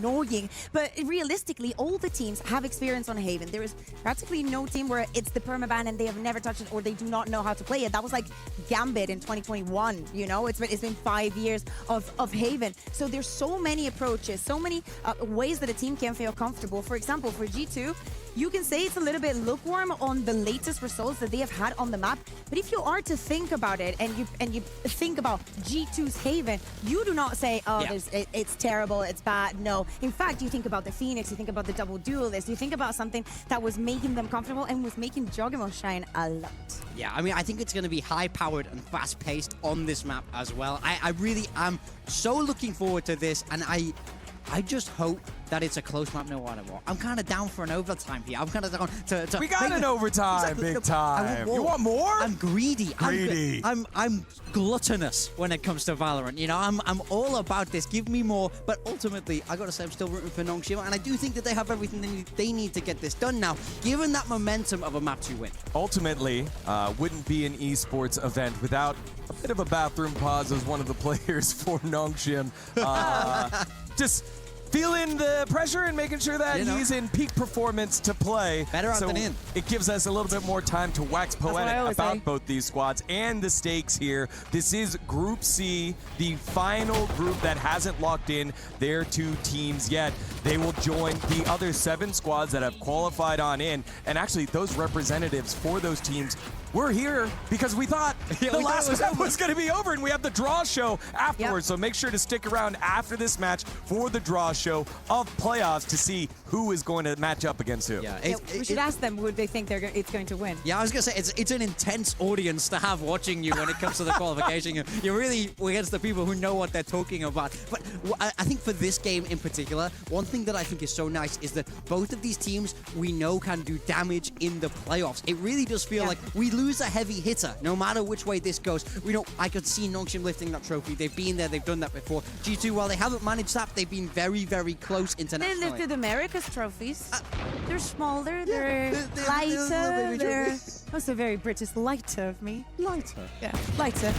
annoying. But realistically, all the teams have experience on Haven. There is practically no team where it's the permaban and they have never touched it or they do not know how to play it. That was like Gambit in 2021, you know? It's been 5 years of Haven. So there's so many approaches, so many ways that a team can feel comfortable. For example, for G2, you can say it's a little bit lukewarm on the latest results that they have had on the map, but if you are to think about it and you think about G2's Haven, you do not say, oh, it's terrible, it's bad. No. In fact, you think about the Phoenix, you think about the double duelist, you think about something that was making them comfortable and was making Juggernaut shine a lot. Yeah, I mean, I think it's going to be high-powered and fast-paced on this map as well. I really am so looking forward to this, and I just hope that it's a close map no matter what. I'm kind of down for an overtime here. I'm kind of down to we got an overtime, exactly. big time. You want more? I'm greedy. Greedy. I'm gluttonous when it comes to Valorant. You know, I'm all about this. Give me more. But ultimately, I got to say, I'm still rooting for Nongshim, and I do think that they have everything they need to get this done now, given that momentum of a map 2 win. Ultimately, wouldn't be an esports event without a bit of a bathroom pause as one of the players for Nongshim. Just feeling the pressure and making sure that he's in peak performance to play. Better out than in. It gives us a little bit more time to wax poetic about both these squads and the stakes here. This is Group C, the final group that hasn't locked in their 2 teams yet. They will join the other 7 squads that have qualified on in. And actually, those representatives for those teams, we're here because we thought the last step was going to be over, and we have the draw show afterwards. So make sure to stick around after this match for the draw show of playoffs to see who is going to match up against who. Yeah, we should ask them who they think it's going to win. Yeah, I was going to say, it's an intense audience to have watching you when it comes to the qualification. You're really against the people who know what they're talking about. But I think for this game in particular, one thing that I think is so nice is that both of these teams we know can do damage in the playoffs. It really does feel like we lose a heavy hitter, no matter which way this goes. We know I could see Nongshim lifting that trophy. They've been there, they've done that before. G2, while they haven't managed that, they've been very, very close internationally. They lifted America's trophies. They're smaller, they're lighter, they're also very British. Lighter of me. Lighter. Yeah, lighter.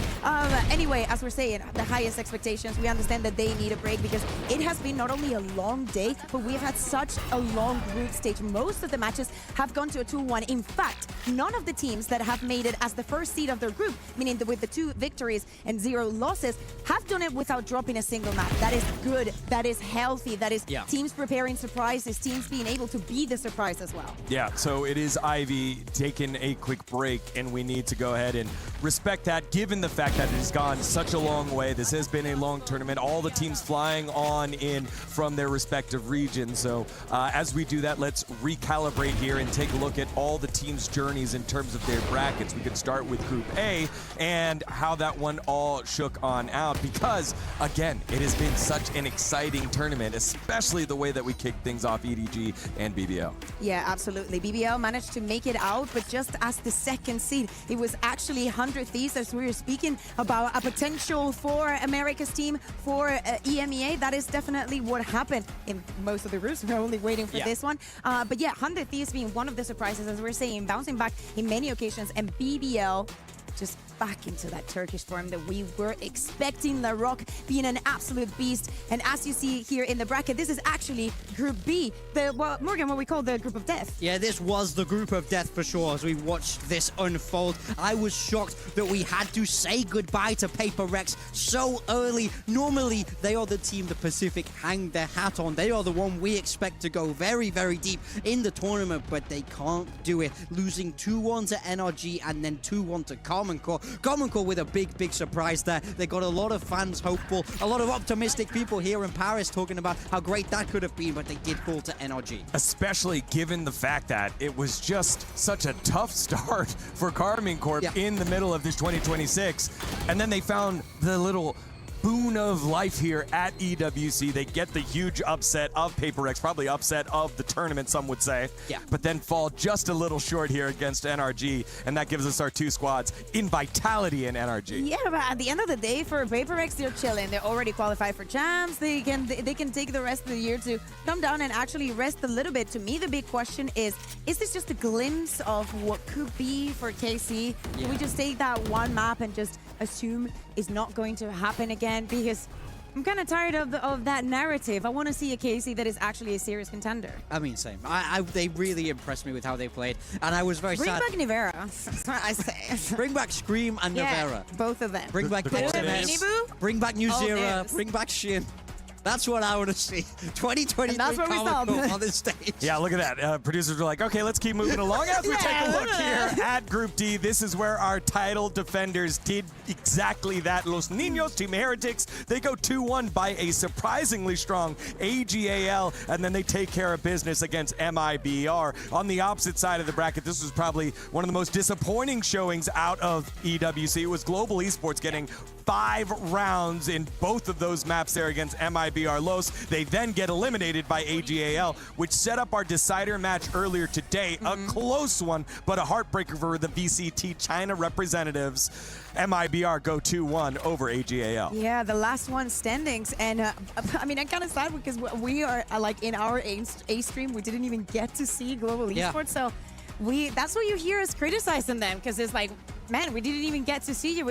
Anyway, as we're saying, the highest expectations, we understand that they need a break because it has been not only a long day, but we've had such a long group stage. Most of the matches have gone to a 2-1. In fact, none of the teams that have made it as the first seed of their group, meaning with the 2 victories and 0 losses, have done it without dropping a single map. That is good. That is healthy. That is teams preparing surprises, teams being able to be the surprise as well. Yeah, so it is Ivy taking a quick break, and we need to go ahead and respect that, given the fact that it has gone such a long way. This has been a long tournament. All the teams flying on in from their respective regions. So as we do that, let's recalibrate here and take a look at all the teams' journeys in terms of their brackets. We could start with Group A and how that one all shook on out, because, again, it has been such an exciting tournament, especially the way that we kicked things off EDG and BBL. Yeah, absolutely. BBL managed to make it out, but just as the second seed. It was actually 100 Thieves, as we were speaking about a potential for America's team for EMEA. That is definitely what happened in most of the groups. We're only waiting for this one. But yeah, 100 Thieves being one of the surprises, as we're saying, bouncing back in many occasions, and BBL just back into that Turkish form that we were expecting. La Rock being an absolute beast. And as you see here in the bracket, this is actually Group B, Morgan, what we call the Group of Death. Yeah, this was the Group of Death for sure as we watched this unfold. I was shocked that we had to say goodbye to Paper Rex so early. Normally, they are the team the Pacific hang their hat on. They are the one we expect to go very, very deep in the tournament, but they can't do it. Losing 2-1 to NRG and then 2-1 to Common Core. Common Core with a big, big surprise there. They got a lot of fans hopeful, a lot of optimistic people here in Paris talking about how great that could have been, but they did fall to NRG. Especially given the fact that it was just such a tough start for Karmine Corp in the middle of this 2026. And then they found the little boon of life here at EWC. They get the huge upset of Paper Rex, probably upset of the tournament, some would say. Yeah. But then fall just a little short here against NRG, and that gives us our 2 squads in Vitality and NRG. Yeah, but at the end of the day, for Paper Rex, they're chilling. They're already qualified for champs. They can take the rest of the year to come down and actually rest a little bit. To me, the big question is this just a glimpse of what could be for KC? Can we just take that one map and just assume it's not going to happen again? Because I'm kind of tired of that narrative. I want to see a KC that is actually a serious contender. I mean, same. They really impressed me with how they played, and I was very Bring sad. back Nivera. That's what I say. Bring back Scream and Yeah, Nivera. both of them. Bring back The Pixie. Boo? Bring back New Oh, Zero. yes. Bring back Shin. That's what I want to see. 2023 And that's where we Comic-Con stop. on this stage. Yeah, look at that. Producers were like, okay, let's keep moving along as we take a look here at Group D. This is where our title defenders did exactly that. Los Niños, Team Heretics, they go 2-1 by a surprisingly strong AGAL, and then they take care of business against MIBR. On the opposite side of the bracket, this was probably one of the most disappointing showings out of EWC. It was Global Esports getting 5 rounds in both of those maps there against MIBR Los. They then get eliminated by AGAL, which set up our decider match earlier today. A close one, but a heartbreaker for the VCT China representatives. MIBR go 2-1 over AGAL. Yeah, the last one standings. And I mean, I'm kind of sad because we are like in our A stream, we didn't even get to see Global Esports. So that's what you hear us criticizing them, because it's like, man, we didn't even get to see you.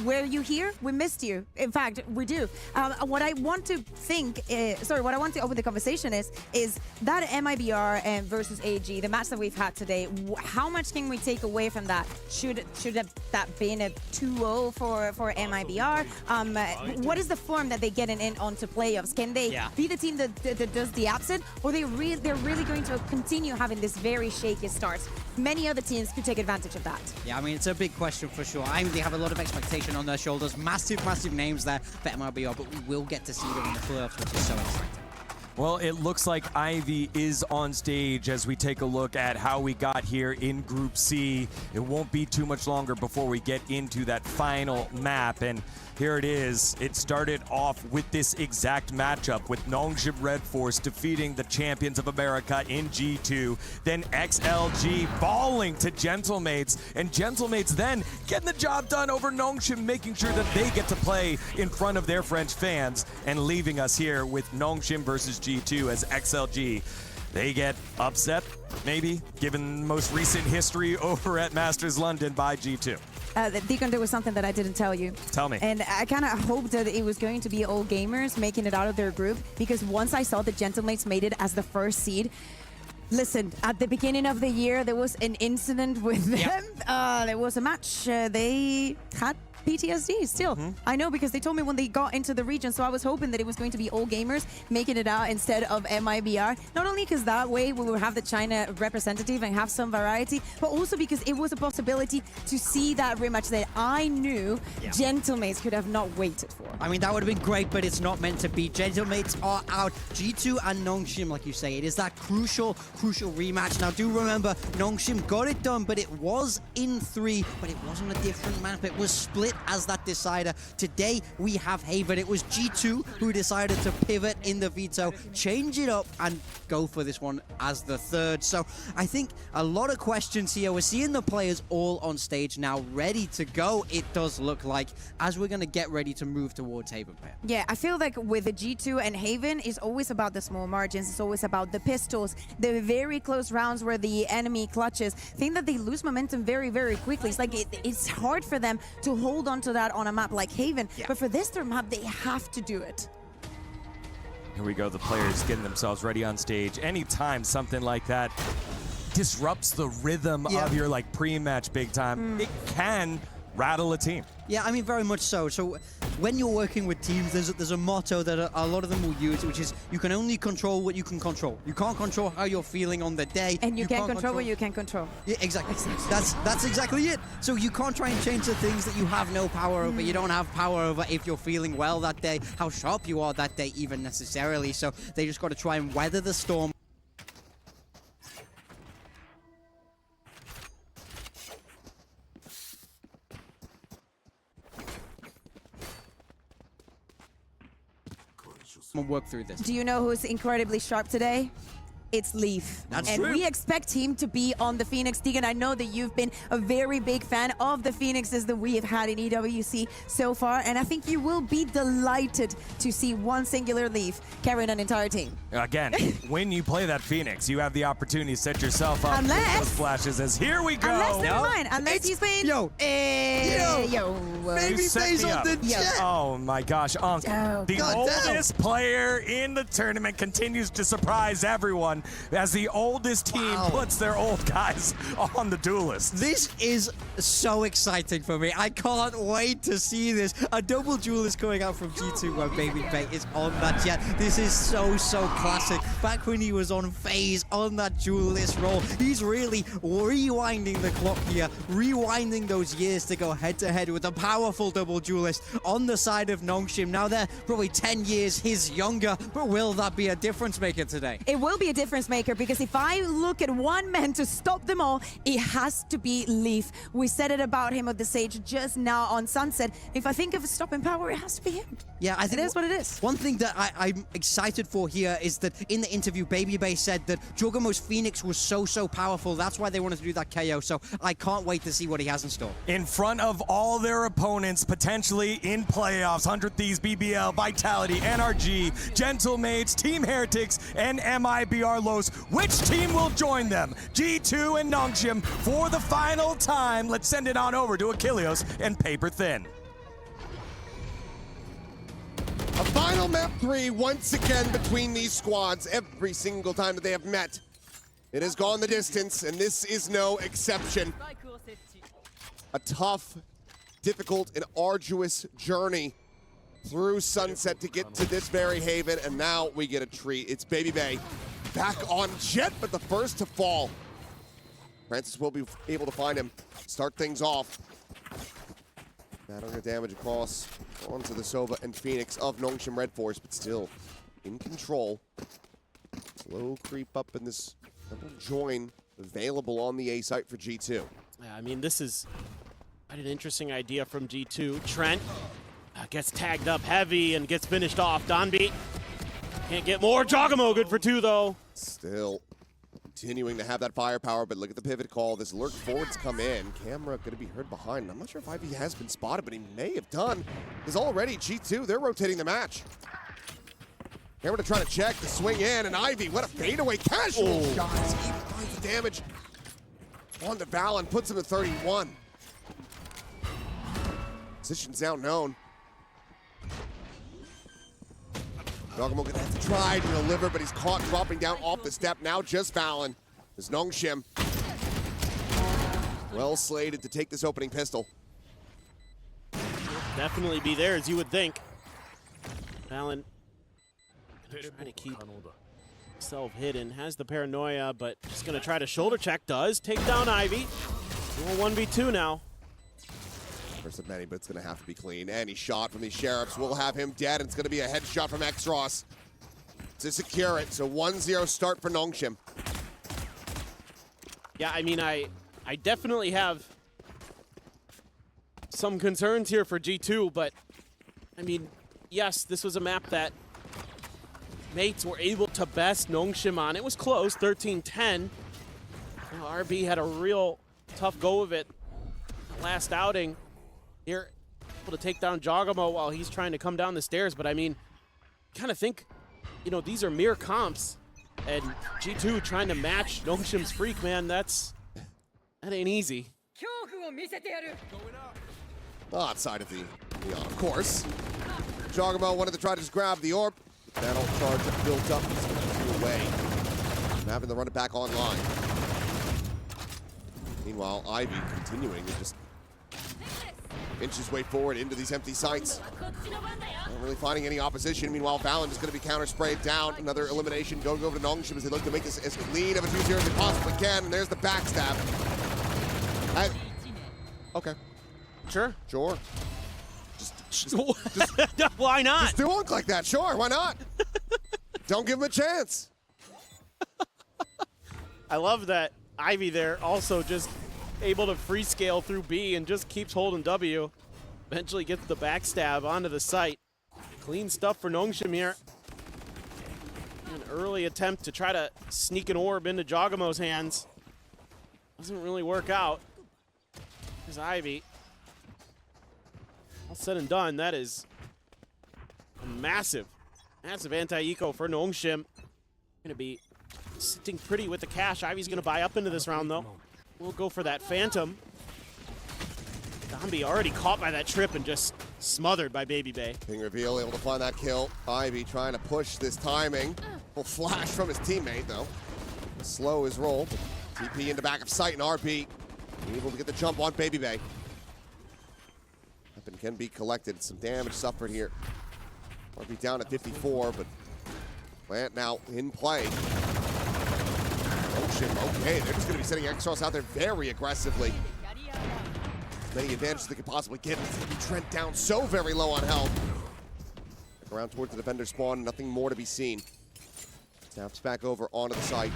Were you here? We missed you. In fact, we do. What I want to what I want to open the conversation is that MIBR versus AG, the match that we've had today. How much can we take away from that? Should that been a 2-0 for MIBR? What is the form that they get in onto playoffs? Can they be the team that does the upset, or they're really going to continue having this very shaky start? Many other teams could take advantage of that. Yeah, I mean, it's a big question for sure. They have a lot of expectation on their shoulders. Massive names there for MIBR, but we will get to see them in the playoffs, which is so exciting. Well, it looks like Ivy is on stage as we take a look at how we got here in Group C. It won't be too much longer before we get into that final map, and here it is. It started off with this exact matchup with Nongshim Red Force defeating the champions of America in G2. Then XLG falling to Gentlemates, and Gentlemates then getting the job done over Nongshim, making sure that they get to play in front of their French fans, and leaving us here with Nongshim versus G2 as XLG. They get upset, maybe, given most recent history over at Masters London by G2. Deacon, there was something that I didn't tell you. Tell me. And I kind of hoped that it was going to be all gamers making it out of their group, because once I saw the Gentlemates made it as the first seed, listen, at the beginning of the year, there was an incident with them. There was a match. They had PTSD still. I know, because they told me when they got into the region, so I was hoping that it was going to be all gamers making it out instead of MIBR. Not only because that way we will have the China representative and have some variety, but also because it was a possibility to see that rematch that I knew Gentlemates could have not waited for. I mean, that would have been great, but it's not meant to be. Gentlemates are out. G2 and Nongshim, like you say, it is that crucial rematch. Now, do remember, Nongshim got it done, but it was in 3, but it wasn't a different map. It was split as that decider. Today, we have Haven. It was G2 who decided to pivot in the veto, change it up, and go for this one as the third. So I think a lot of questions here. We're seeing the players all on stage now, ready to go, it does look like, as we're going to get ready to move towards Haven pair. Yeah, I feel like with the G2 and Haven, it's always about the small margins. It's always about the pistols, the very close rounds where the enemy clutches. I think that they lose momentum very quickly. It's like it's hard for them to hold on to that on a map like Haven. But for this third map, they have to do it. Here we go, the players getting themselves ready on stage. Anytime something like that disrupts the rhythm of your like pre-match big time, it can rattle a team. Yeah, I mean, very much so. So when you're working with teams, there's a motto that a lot of them will use, which is you can only control what you can control. You can't control how you're feeling on the day. And you can't control what you can control. Yeah, exactly. That's exactly it. So you can't try and change the things that you have no power over. You don't have power over if you're feeling well that day, how sharp you are that day even necessarily. So they just got to try and weather the storm. And work through this. Do you know who's incredibly sharp today? it's Leaf. That's and true. we expect him to be on the Phoenix. Deegan, I know that you've been a very big fan of the Phoenixes that we have had in EWC so far, and I think you will be delighted to see one singular Leaf carrying an entire team. Again, when you play that Phoenix, you have the opportunity to set yourself up with those flashes as here we go. Unless, never mind, unless he's playing... Babyface on the jet. Oh my gosh, the oldest player in the tournament continues to surprise everyone as the oldest team puts their old guys on the duelist. This is so exciting for me. I can't wait to see this. A double duelist coming out from G2 where Babyface is on that jet. This is so classic. Back when he was on FaZe on that duelist role, he's really rewinding the clock here, rewinding those years to go head-to-head with a powerful double duelist on the side of Nongshim. Now they're probably 10 years his younger, but will that be a difference maker today? It will be a difference maker because if I look at one man to stop them all, it has to be Leaf. We said it about him on the stage just now on Sunset. If I think of a stopping power, it has to be him. Yeah, I think it is what it is. One thing that I'm excited for here is that in the interview, Babyface said that Juggermo's Phoenix was so powerful. That's why they wanted to do that KO. So I can't wait to see what he has in store. In front of all their opponents, potentially in playoffs, 100 Thieves, BBL, Vitality, NRG, Gentlemates, Team Heretics, and MIBR Los. Which team will join them? G2 and Nongshim for the final time. Let's send it on over to Achilleos and Paper Thin. A final map 3 once again between these squads. Every single time that they have met, it has gone the distance, and this is no exception. A tough, difficult, and arduous journey through Sunset to get to this very haven, and now we get a treat. It's Babyface back on jet, but the first to fall. Francis will be able to find him, start things off. Not under damage across onto the Sova and Phoenix of Nongshim Red Force, but still in control. Slow creep up in this double join available on the A site for G2. Yeah, I mean, this is quite an interesting idea from G2. Trent gets tagged up heavy and gets finished off. Donby can't get more. Jogamo good for 2, though. Still continuing to have that firepower, but look at the pivot call. This lurk forwards come in. Camera going to be heard behind. I'm not sure if Ivy has been spotted, but he may have done. Because already G2, they're rotating the match. Camera to try to check, the swing in, and Ivy, what a fadeaway casual shot. He finds the damage on the Valen, puts him at 31. Position's now known. Jogamo gonna have to try to deliver, but he's caught dropping down off the step. Now just Valen. There's Nongshim. Well slated to take this opening pistol. Definitely be there, as you would think. Valen trying to keep himself hidden. Has the paranoia, but just gonna try to shoulder check. Does take down Ivy. 1v2 now. First of many, but it's going to have to be clean. Any shot from these Sheriffs will have him dead, and it's going to be a headshot from Xross to secure it. So 1-0 start for Nongshim. Yeah, I mean, I definitely have some concerns here for G2, but I mean, yes, this was a map that mates were able to best Nongshim on. It was close, 13-10. RB had a real tough go of it last outing. Here, able to take down Jogamo while he's trying to come down the stairs. But I mean, kind of think, you know, these are mere comps. And G2 trying to match Nongshim's Freak, man, that ain't easy. Outside of the Leon, of course. Jogamo wanted to try to just grab the orb. Battle charge built up. He's going to away. Having to run it back online. Meanwhile, Ivy continuing to just inch his way forward into these empty sites. Not really finding any opposition. Meanwhile, Valen is going to be counter-sprayed down. Another elimination going over to Nongshim as they look to make this as clean of a 2-0 as they possibly can. And there's the backstab. Okay. Sure. Sure. Why not? Just do look like that. Sure, why not? Don't give him a chance. I love that Ivy there also just able to free scale through B and just keeps holding W. Eventually gets the backstab onto the site. Clean stuff for Nongshim here. An early attempt to try to sneak an orb into Jogamo's hands. Doesn't really work out. There's Ivy. All said and done, that is a massive anti-eco for Nongshim. Gonna be sitting pretty with the cash. Ivy's gonna buy up into this round though. We'll go for that Phantom. Zombie already caught by that trip and just smothered by Baby Bay. Ping reveal, able to find that kill. Ivy trying to push this timing. Full flash from his teammate though. Slow his roll. TP into back of sight and RB able to get the jump on Baby Bay. Weapon can be collected. Some damage suffered here. RB down at 54, but Plant now in play. Nongshim, okay, they're just going to be sending Exos out there very aggressively. As many advantages they could possibly get. It's going to be Trent down so very low on health. Back around towards the defender spawn, nothing more to be seen. Snaps back over onto the site.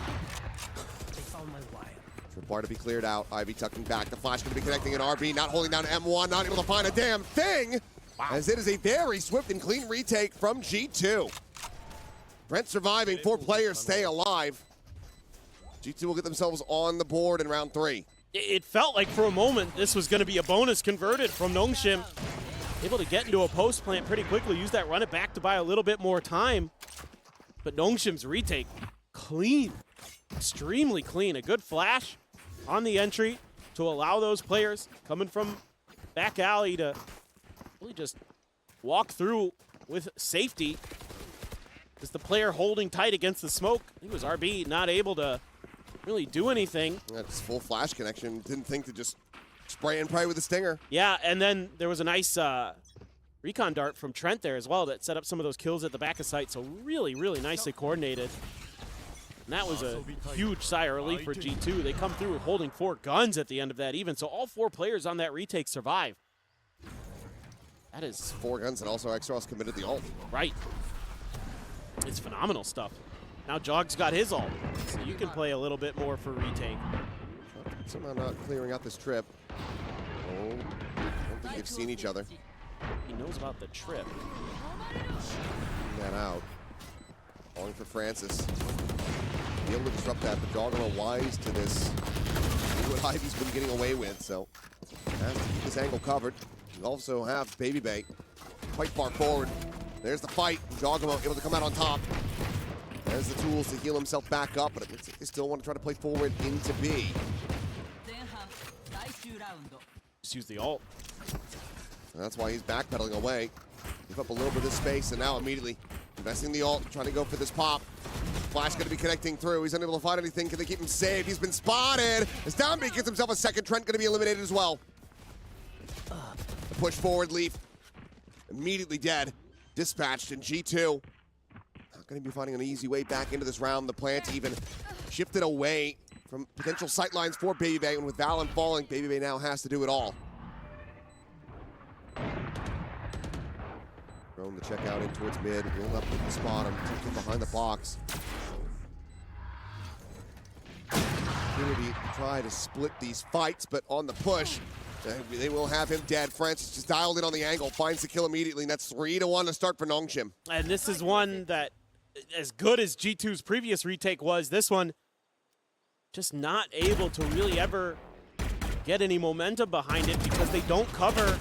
Tripwire to be cleared out. Ivy tucking back. The flash going to be connecting in RB, not holding down M1, not able to find a damn thing. Wow. As it is a very swift and clean retake from G2. Brent surviving, 4 players stay alive. G2 will get themselves on the board in round 3. It felt like for a moment this was going to be a bonus converted from Nongshim. Able to get into a post plant pretty quickly, use that run it back to buy a little bit more time. But Nongshim's retake, clean, extremely clean. A good flash on the entry to allow those players coming from back alley to really just walk through with safety. As the player holding tight against the smoke, I think it was RB, not able to really do anything. That's full flash connection. Didn't think to just spray and pray with the stinger. Yeah, and then there was a nice recon dart from Trent there as well that set up some of those kills at the back of sight. So really, really nicely coordinated. And that was a huge sigh of relief for G2. They come through holding 4 guns at the end of that even. So all 4 players on that retake survive. That is 4 guns, and also Exos committed the ult. Right. It's phenomenal stuff. Now Jog's got his ult, so you can play a little bit more for retake. Somehow not clearing out this trip. Oh, I don't think they've seen each other. He knows about the trip. That out. Falling for Francis. Be able to disrupt that, but Doggerel wise to this. See what Ivy's been getting away with, so has to keep this angle covered. You also have Baby Bay quite far forward. There's the fight. Jogamo able to come out on top. There's the tools to heal himself back up, but it looks like they still want to try to play forward into B. Just use the ult. And that's why he's backpedaling away. Give up a little bit of this space, and now immediately investing the ult, trying to go for this pop. Flash going to be connecting through. He's unable to find anything. Can they keep him safe? He's been spotted. As Downbeat gets himself a second, Trent going to be eliminated as well. The push forward, Leaf. Immediately dead. Dispatched in G2. Not going to be finding an easy way back into this round. The plant even shifted away from potential sightlines for Baby Bay, and with Valen falling, Baby Bay now has to do it all. Thrown the check out in towards mid, rolled up with the spot, tucked in behind the box. Opportunity to try to split these fights, but on the push, they will have him dead. Francis just dialed in on the angle, finds the kill immediately, and that's 3-1 to start for Nongshim. And this is one that, as good as G2's previous retake was, this one just not able to really ever get any momentum behind it because they don't cover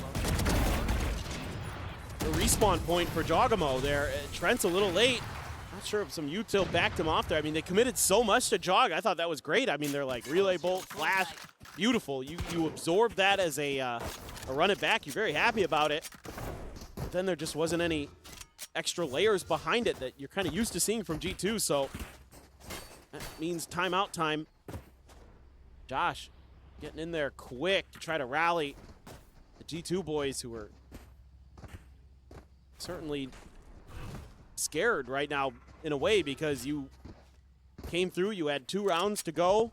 the respawn point for Jogamo there. Trent's a little late. Not sure if some util backed him off there. I mean, they committed so much to Jog. I thought that was great. I mean, they're like relay bolt, flash, beautiful. You absorb that as a run it back. You're very happy about it. But then there just wasn't any extra layers behind it that you're kind of used to seeing from G2. So that means timeout time. Josh getting in there quick to try to rally the G2 boys who are certainly scared right now in a way because you came through, you had 2 rounds to go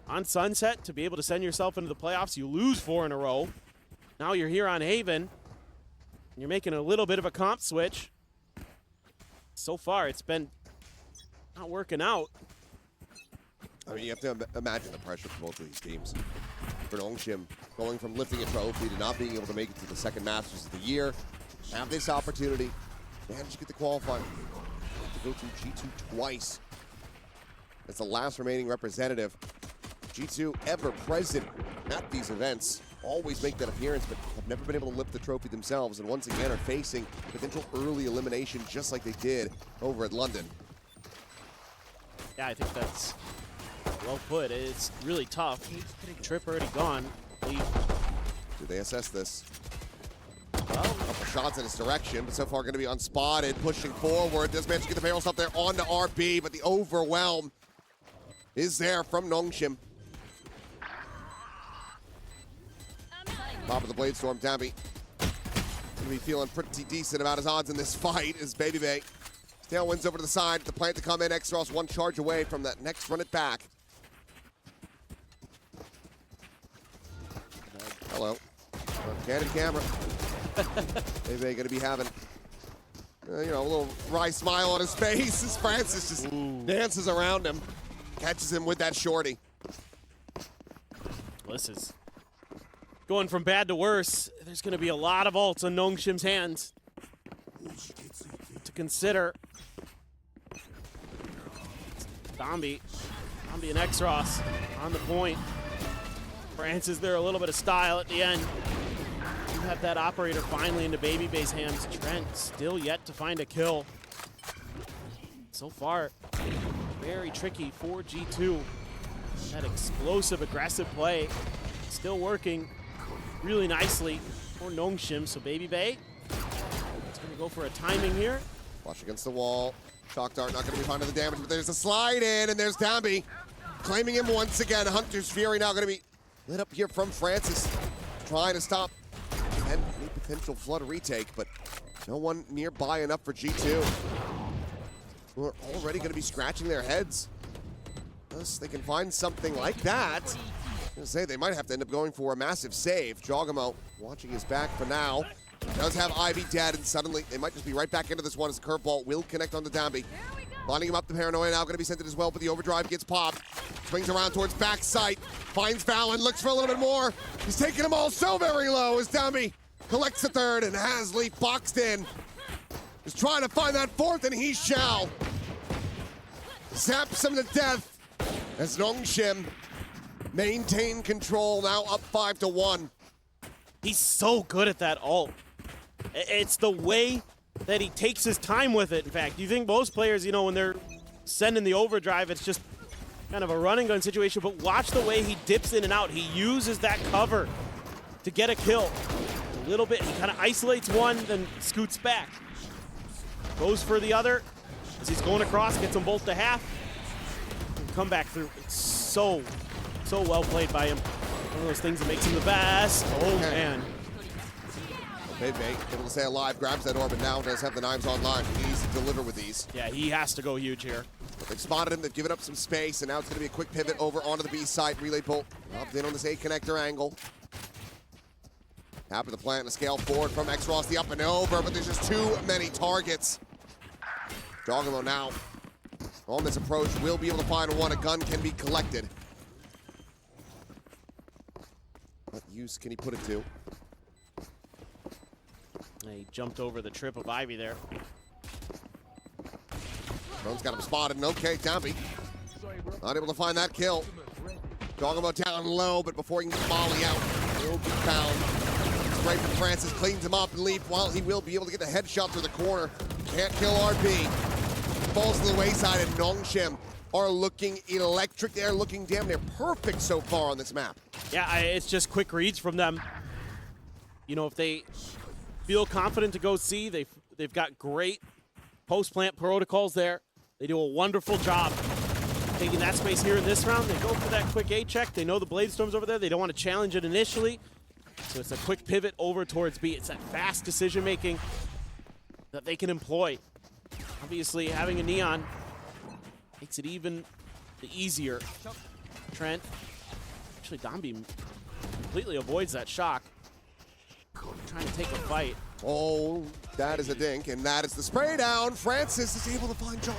on Sunset to be able to send yourself into the playoffs. You lose 4 in a row. Now you're here on Haven, and you're making a little bit of a comp switch. So far, it's been not working out. I mean, you have to imagine the pressure for both of these teams. For Nongshim, going from lifting a trophy to not being able to make it to the second Masters of the year, have this opportunity, manage to get the qualifying. To go to G2 twice. As the last remaining representative. G2 ever present at these events. Always make that appearance, but have never been able to lift the trophy themselves, and once again are facing potential early elimination just like they did over at London. Yeah, I think that's well put. It's really tough. Trip already gone. Leave. Do they assess this? Well, a couple shots in his direction, but so far going to be unspotted. Pushing forward. Does manage to get the barrel stop there onto RB, but the overwhelm is there from Nongshim. Top of the Blade Storm, Dambi. Gonna be feeling pretty decent about his odds in this fight as Baby Bay. Tailwinds over to the side. The plant to come in. Xros one charge away from that next run it back. Hello. Candid camera. Baby Bay gonna be having, you know, a little wry smile on his face as Francis just dances around him. Catches him with that shorty. Well, this is going from bad to worse. There's going to be a lot of ults on Nongshim's hands to consider. Dambi and Xros on the point. Francis there, a little bit of style at the end. You have that operator finally into Baby Bay's hands. Trent still yet to find a kill. So far, very tricky for G2. That explosive, aggressive play still working really nicely for Nongshim. So Baby Bay is going to go for a timing here. Flush against the wall. Shock Dart not going to be finding the damage, but there's a slide in, and there's Dambi claiming him once again. Hunter's Fury now going to be lit up here from Francis, trying to stop any potential flood retake, but no one nearby enough for G2. Who are already going to be scratching their heads. Unless they can find something like that. I was going to say they might have to end up going for a massive save. Jogamo watching his back for now. Does have Ivy dead, and suddenly they might just be right back into this one as the curveball will connect onto Dambi. Lining him up, the Paranoia now going to be sent in as well, but the overdrive gets popped. Swings around towards backside, finds Valen, looks for a little bit more. He's taking them all so very low as Dambi collects the third and has Leaf boxed in. He's trying to find that fourth, and he shall. Zaps him to death as Nongshim maintain control, now up 5-1. He's so good at that ult. It's the way that he takes his time with it. In fact, you think most players, you know, when they're sending the overdrive, it's just kind of a run and gun situation, but watch the way he dips in and out. He uses that cover to get a kill. A little bit, he kind of isolates one, then scoots back. Goes for the other. As he's going across, gets them both to half. And come back through. It's so well played by him. One of those things that makes him the best. Oh, man. Baby able to stay alive, grabs that orb, and now does have the knives online. He needs to deliver with these. Yeah, he has to go huge here. They've spotted him, they've given up some space, and now it's going to be a quick pivot over onto the B side. Relay bolt up in on this A connector angle. Tap of the plant and a scale forward from Xros, the up and over, but there's just too many targets. Jogamo now on this approach will be able to find one. A gun can be collected. What use can he put it to? He jumped over the trip of Ivy there. Drone's got him spotted, and okay, Dambi not able to find that kill. Jogamo down low, but before he can get Molly out, he'll be found. Straight from Francis, cleans him up and Leaf, while he will be able to get the headshot through the corner. Can't kill RB. Falls to the wayside, and Nongshim are looking electric. They're looking damn near perfect so far on this map. Yeah, it's just quick reads from them. You know, if they feel confident to go C, they've got great post-plant protocols there. They do a wonderful job taking that space here in this round. They go for that quick A check. They know the Blade Storm's over there. They don't want to challenge it initially. So it's a quick pivot over towards B. It's that fast decision-making that they can employ. Obviously, having a Neon makes it even easier. Trent, actually Dambi completely avoids that shock. Trying to take a fight. Oh, that is a dink, and that is the spray down. Francis is able to find Jaw.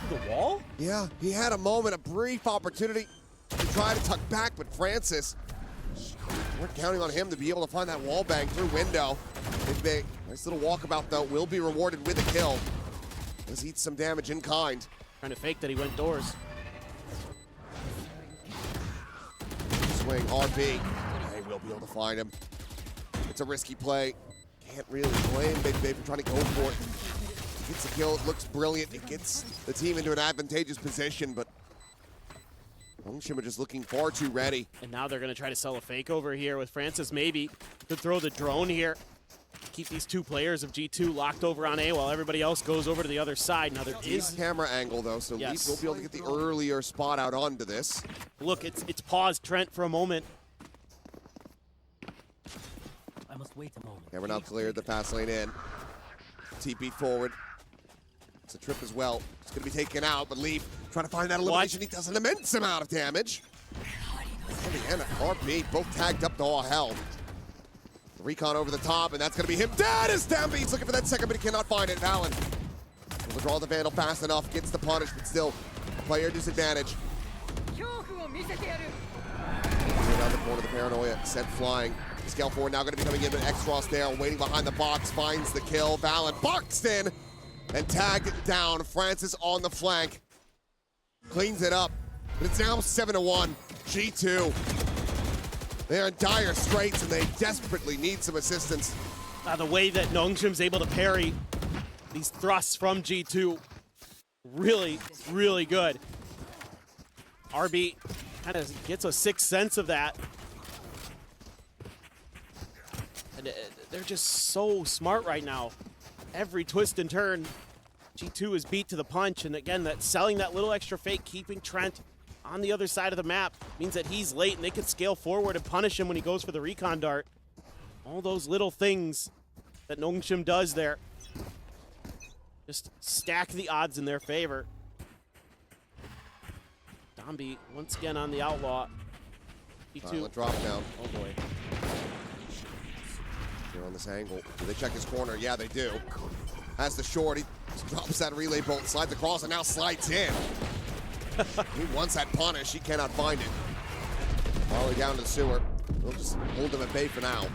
The wall? Yeah, he had a moment, a brief opportunity to try to tuck back, but Francis, we're counting on him to be able to find that wall bang through window. Nice little walkabout, though, will be rewarded with a kill. Does eat some damage in kind. Trying to fake that he went doors. Swing, RB. They will be able to find him. It's a risky play. Can't really blame Baby Babe for trying to go for it. He gets a kill, it looks brilliant. It gets the team into an advantageous position, but Nongshim just looking far too ready. And now they're going to try to sell a fake over here with Francis. Maybe could throw the drone here. Keep these two players of G2 locked over on A while everybody else goes over to the other side. Now there is Camera angle though, so Yes. Leaf will be able to get the earlier spot out onto this. Look, it's paused Trent for a moment. I must wait a moment. Camera now cleared the pass lane in. TP forward. It's a trip as well. It's going to be taken out, but Leaf trying to find that elimination. He does an immense amount of damage. And the end, RB both tagged up to all hell. The recon over the top, and that's going to be him dead as He's looking for that second, but he cannot find it. Valen will draw the Vandal fast enough, gets the punish, but still player disadvantage. Down the corner, the Paranoia sent flying. Scale 4 now going to be coming in, but X-Frost there, waiting behind the box, finds the kill. Valen boxed in and tagged down. Francis on the flank. Cleans it up, but it's now 7-1. G2. They're in dire straits, and they desperately need some assistance. The way that Nongshim's able to parry these thrusts from G2, really, really good. RB kind of gets a sixth sense of that. And they're just so smart right now. Every twist and turn, G2 is beat to the punch. And again, that selling that little extra fake, keeping Trent on the other side of the map means that he's late and they can scale forward and punish him when he goes for the recon dart. All those little things that Nongshim does there just stack the odds in their favor. Dombi once again on the outlaw. G2 Drop down. Oh boy. They're on this angle. Do they check his corner? Yeah, they do. Has the short. He drops that relay bolt, slides across, and now slides in. He wants that punish. He cannot find it. All the way down to the sewer. We'll just hold him at bay for now.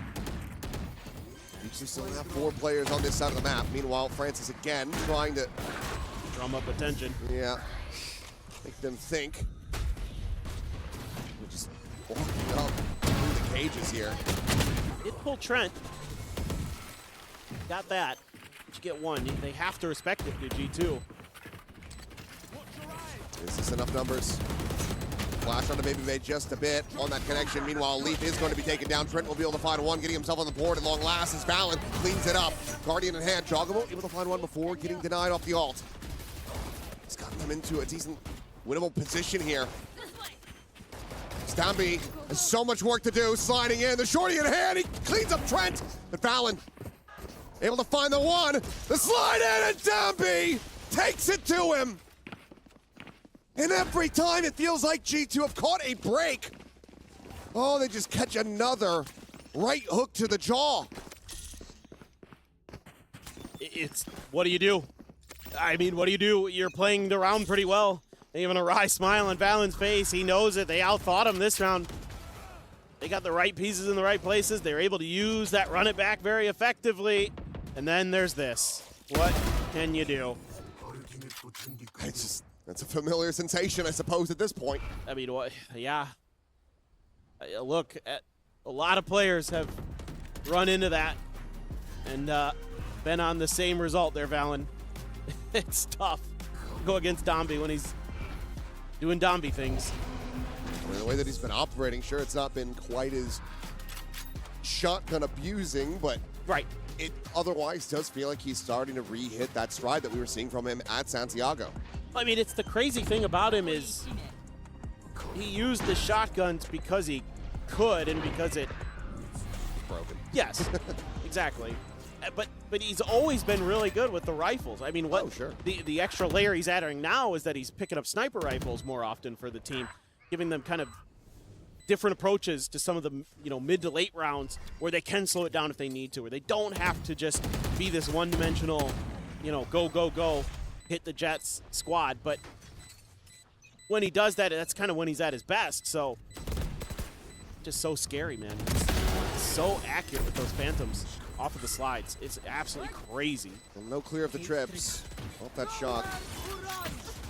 You still have 4 players on this side of the map. Meanwhile, Francis again trying to Drum up attention. Yeah. Make them think. We're just walking up through the cages here. Did pull Trent. Got that. But you get one. They have to respect it to G2. Is this enough numbers? Flash onto Baby Bay just a bit on that connection. Meanwhile, Leaf is going to be taken down. Trent will be able to find one, getting himself on the board at long last as Valen cleans it up. Guardian in hand. Joggable able to find one before getting denied off the ult. He's gotten them into a decent winnable position here. Stamby has so much work to do, sliding in. The shorty in hand, he cleans up Trent. But Valen able to find the one. The slide in, and Stamby takes it to him. And every time it feels like G2 have caught a break. Oh, they just catch another right hook to the jaw. It's, what do you do? I mean, what do you do? You're playing the round pretty well. Even a wry smile on Valen's face. He knows it. They outthought him this round. They got the right pieces in the right places. They were able to use that run it back very effectively. And then there's this. What can you do? It's just, that's a familiar sensation, I suppose, at this point. I mean, what? Yeah. Look, a lot of players have run into that and been on the same result there, Valen. It's tough to go against Dombi when he's doing Dombi things. I mean, the way that he's been operating, sure, it's not been quite as shotgun abusing, but Right. it otherwise does feel like he's starting to re-hit that stride that we were seeing from him at Santiago. I mean, it's the crazy thing about him is he used the shotguns because he could and because it... Broken. Yes, exactly. But he's always been really good with the rifles. I mean, what Oh, sure. the extra layer he's adding now is that he's picking up sniper rifles more often for the team, giving them kind of different approaches to some of the mid to late rounds where they can slow it down if they need to, where they don't have to just be this one-dimensional, go, go, go, hit the Jets squad. But when he does that, that's kind of when he's at his best. So just so scary, man. He's so accurate with those Phantoms. off of the slides. It's absolutely crazy. Well, no clear of the trips. Off that shot.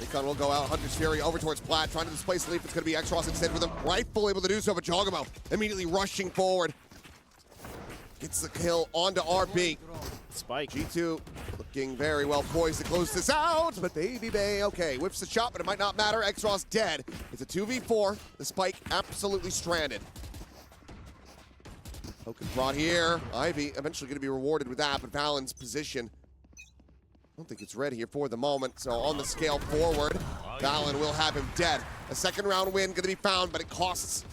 Recon will go out. Hunter's Fury over towards Platt, trying to displace Leaf. It's going to be X-Ross instead with him. Rightful able to do so, but Jogamo immediately rushing forward. Gets the kill onto RB. Spike. G2 looking very well poised to close this out, but Baby Bay, okay, whips the shot, but it might not matter. X-Ross dead. It's a 2v4. The Spike absolutely stranded. Poke is brought here. Ivy eventually going to be rewarded with that, but Valen's position, I don't think it's ready here for the moment. So on the scale forward, Valen will have him dead. A second round win going to be found, but it costs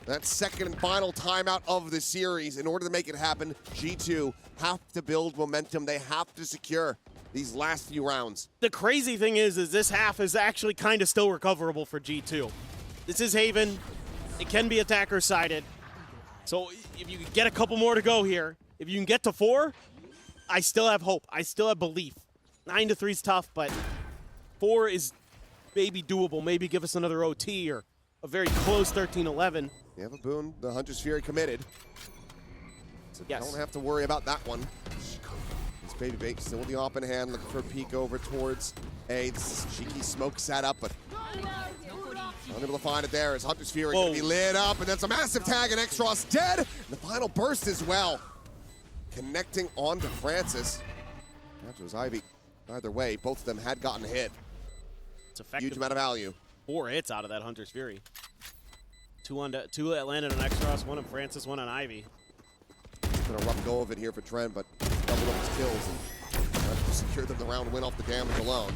that second and final timeout of the series. In order to make it happen, G2 have to build momentum. They have to secure these last few rounds. The crazy thing is this half is actually kind of still recoverable for G2. This is Haven. It can be attacker-sided. So if you get a couple more to go here, if you can get to 4, I still have hope. I still have belief. 9-3 is tough, but 4 is maybe doable. Maybe give us another OT or a very close 13-11. You have a boon. The Hunter's Fury committed. So Yes. don't have to worry about that one. This Baby Bake still with the op in hand, looking for a peek over towards A. This is cheeky smoke set up, but unable to find it there as Hunter's Fury going to be lit up, and that's a massive tag, and X-Ross dead. And the final burst as well. Connecting onto Francis. That was Ivy. Either way, both of them had gotten hit. It's effective. Huge amount of value. 4 hits out of that Hunter's Fury. 2 that landed on X-Ross, 1 on Francis, 1 on Ivy. It's been a rough go of it here for Trent, but doubled up his kills and managed to secure them the round win off the damage alone.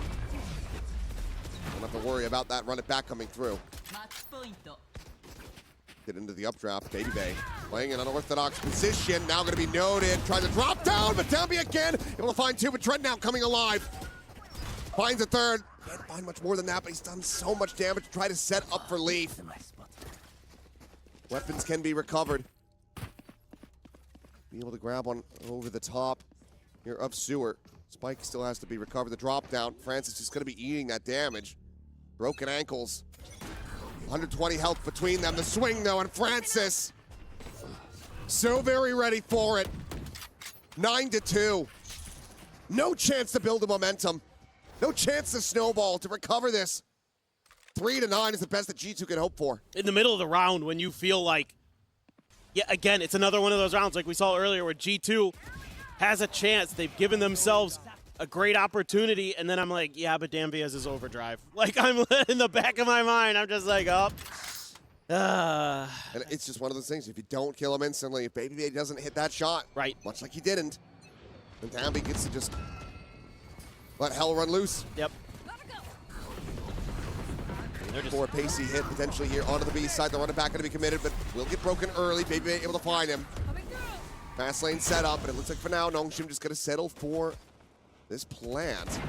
Don't have to worry about that run it back coming through. Get into the updraft. Baby Bay playing an unorthodox position. Now going to be noted. Tries to drop down, but Downby again. Able to find 2, but Trent now coming alive. Finds a third. Can't find much more than that, but he's done so much damage to try to set up for Leaf. Weapons can be recovered. Be able to grab one over the top here of Sewer. Spike still has to be recovered. The drop down. Francis is going to be eating that damage. Broken ankles. 120 health between them. The swing though, and Francis so very ready for it. 9-2. No chance to build a momentum. No chance to snowball to recover this. 3-9 is the best that G2 can hope for. In the middle of the round, when you feel like, yeah, again, it's another one of those rounds like we saw earlier where G2 has a chance. They've given themselves a great opportunity, and then I'm like, yeah, but Danby has his overdrive. Like, I'm in the back of my mind, I'm just like, oh. And it's just one of those things. If you don't kill him instantly, if Baby Bay doesn't hit that shot, right, much like he didn't, then Danby gets to just let hell run loose. Yep. For a pacey hit potentially here onto the B side. The running back going to be committed, but will get broken early. Baby Bay able to find him. Fast lane set up, and it looks like for now, Nongshim just going to settle for this plant.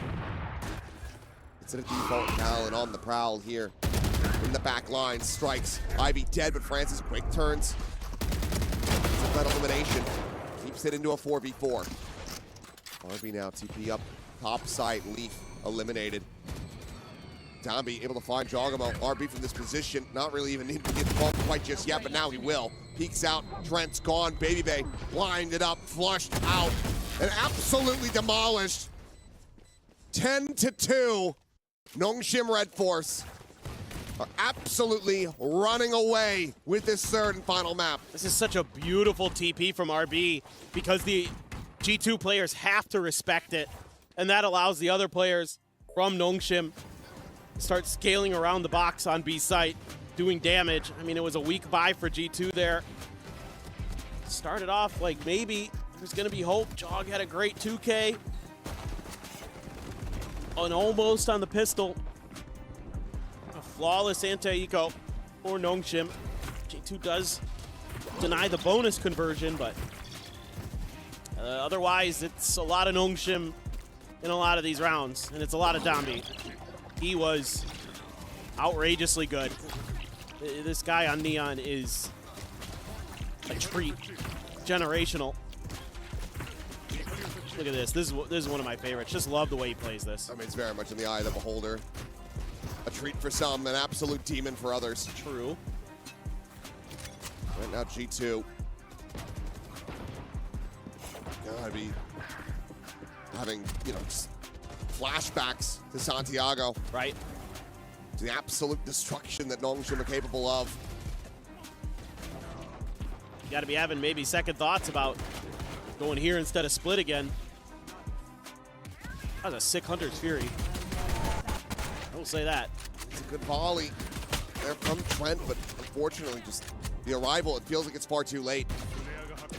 It's a default Talon on the prowl here. In the back line, strikes. Ivy dead, but Francis quick turns. That elimination keeps it into a 4v4. RB now TP up top side. Leaf eliminated. Downby able to find Jogamo. RB from this position, not really even needing to get involved quite just yet, but now he will. Peeks out, Trent's gone. Baby Bay lined it up, flushed out, and absolutely demolished. 10-2. Nongshim Red Force are absolutely running away with this third and final map. This is such a beautiful TP from RB because the G2 players have to respect it, and that allows the other players from Nongshim to start scaling around the box on B site, doing damage. I mean, it was a weak buy for G2 there. Started off like maybe there's gonna be hope. Jog had a great 2K. And almost on the pistol. A flawless anti-eco for Nongshim. G2 does deny the bonus conversion, but otherwise it's a lot of Nongshim in a lot of these rounds, and it's a lot of Downby. He was outrageously good. This guy on Neon is a treat, generational. Look at this. This is one of my favorites. Just love the way he plays this. I mean, it's very much in the eye of the beholder. A treat for some, an absolute demon for others. True. Right now, G2 Gotta be having, just flashbacks to Santiago. Right. To the absolute destruction that Nongshim are capable of. You got to be having maybe second thoughts about going here instead of split again. That was a sick Hunter's Fury. I will say that. It's a good volley there from Trent, but unfortunately just the arrival, it feels like it's far too late.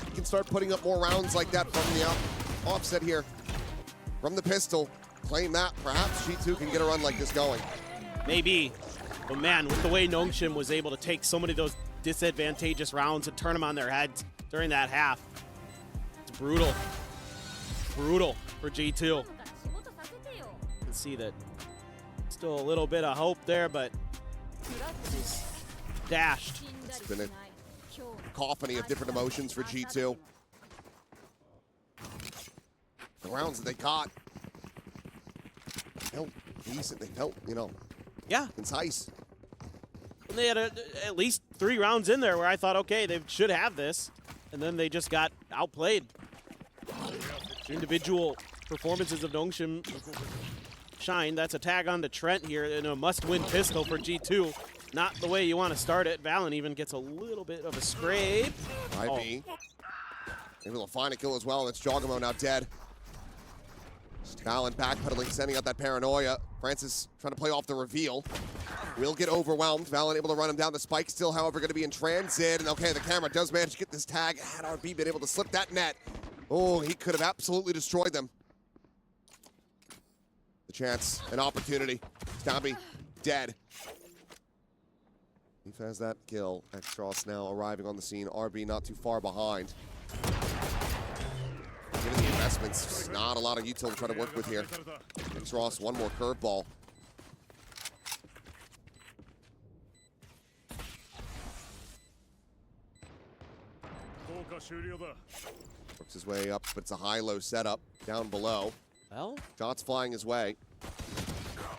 He can start putting up more rounds like that from the offset here. From the pistol, claim that. Perhaps G2 can get a run like this going. Maybe. But man, with the way Nongshim was able to take so many of those disadvantageous rounds and turn them on their heads during that half, it's brutal. Brutal for G2. You can see that still a little bit of hope there, but he's dashed. It's been a cacophony of different emotions for G2. The rounds that they got felt decent. They felt, Yeah. concise. And they had at least 3 rounds in there where I thought, okay, they should have this. And then they just got outplayed. Individual performances of Nongshim shine. That's a tag on to Trent here in a must-win pistol for G2. Not the way you want to start it. Valen even gets a little bit of a scrape. IB. Able to find a kill as well. That's Jogamo now dead. Valen backpedaling, sending out that paranoia. Francis trying to play off the reveal. Will get overwhelmed. Valen able to run him down. The spike still, however, going to be in transit. And okay, the camera does manage to get this tag. Had RB been able to slip that net. Oh, he could have absolutely destroyed them. The chance, an opportunity. Stabby dead. He has that kill. Extros now arriving on the scene. RB not too far behind. Given the investments, just not a lot of util to try to work with here. Extros, one more curveball. Works his way up, but it's a high-low setup down below. Well, Shots flying his way.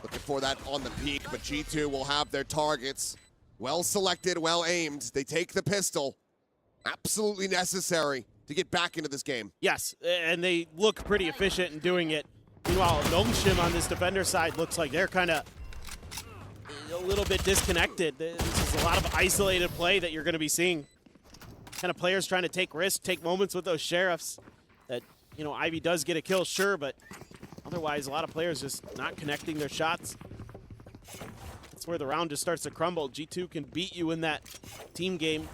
Looking for that on the peak, but G2 will have their targets. Well selected, well aimed. They take the pistol. Absolutely necessary to get back into this game. yes, and they look pretty efficient in doing it. Meanwhile, Nongshim on this defender side looks like they're kind of a little bit disconnected. This is a lot of isolated play that you're going to be seeing. Kind of players trying to take risks, take moments with those sheriffs. That, Ivy does get a kill, sure, but otherwise a lot of players just not connecting their shots. That's where the round just starts to crumble. G2 can beat you in that team game.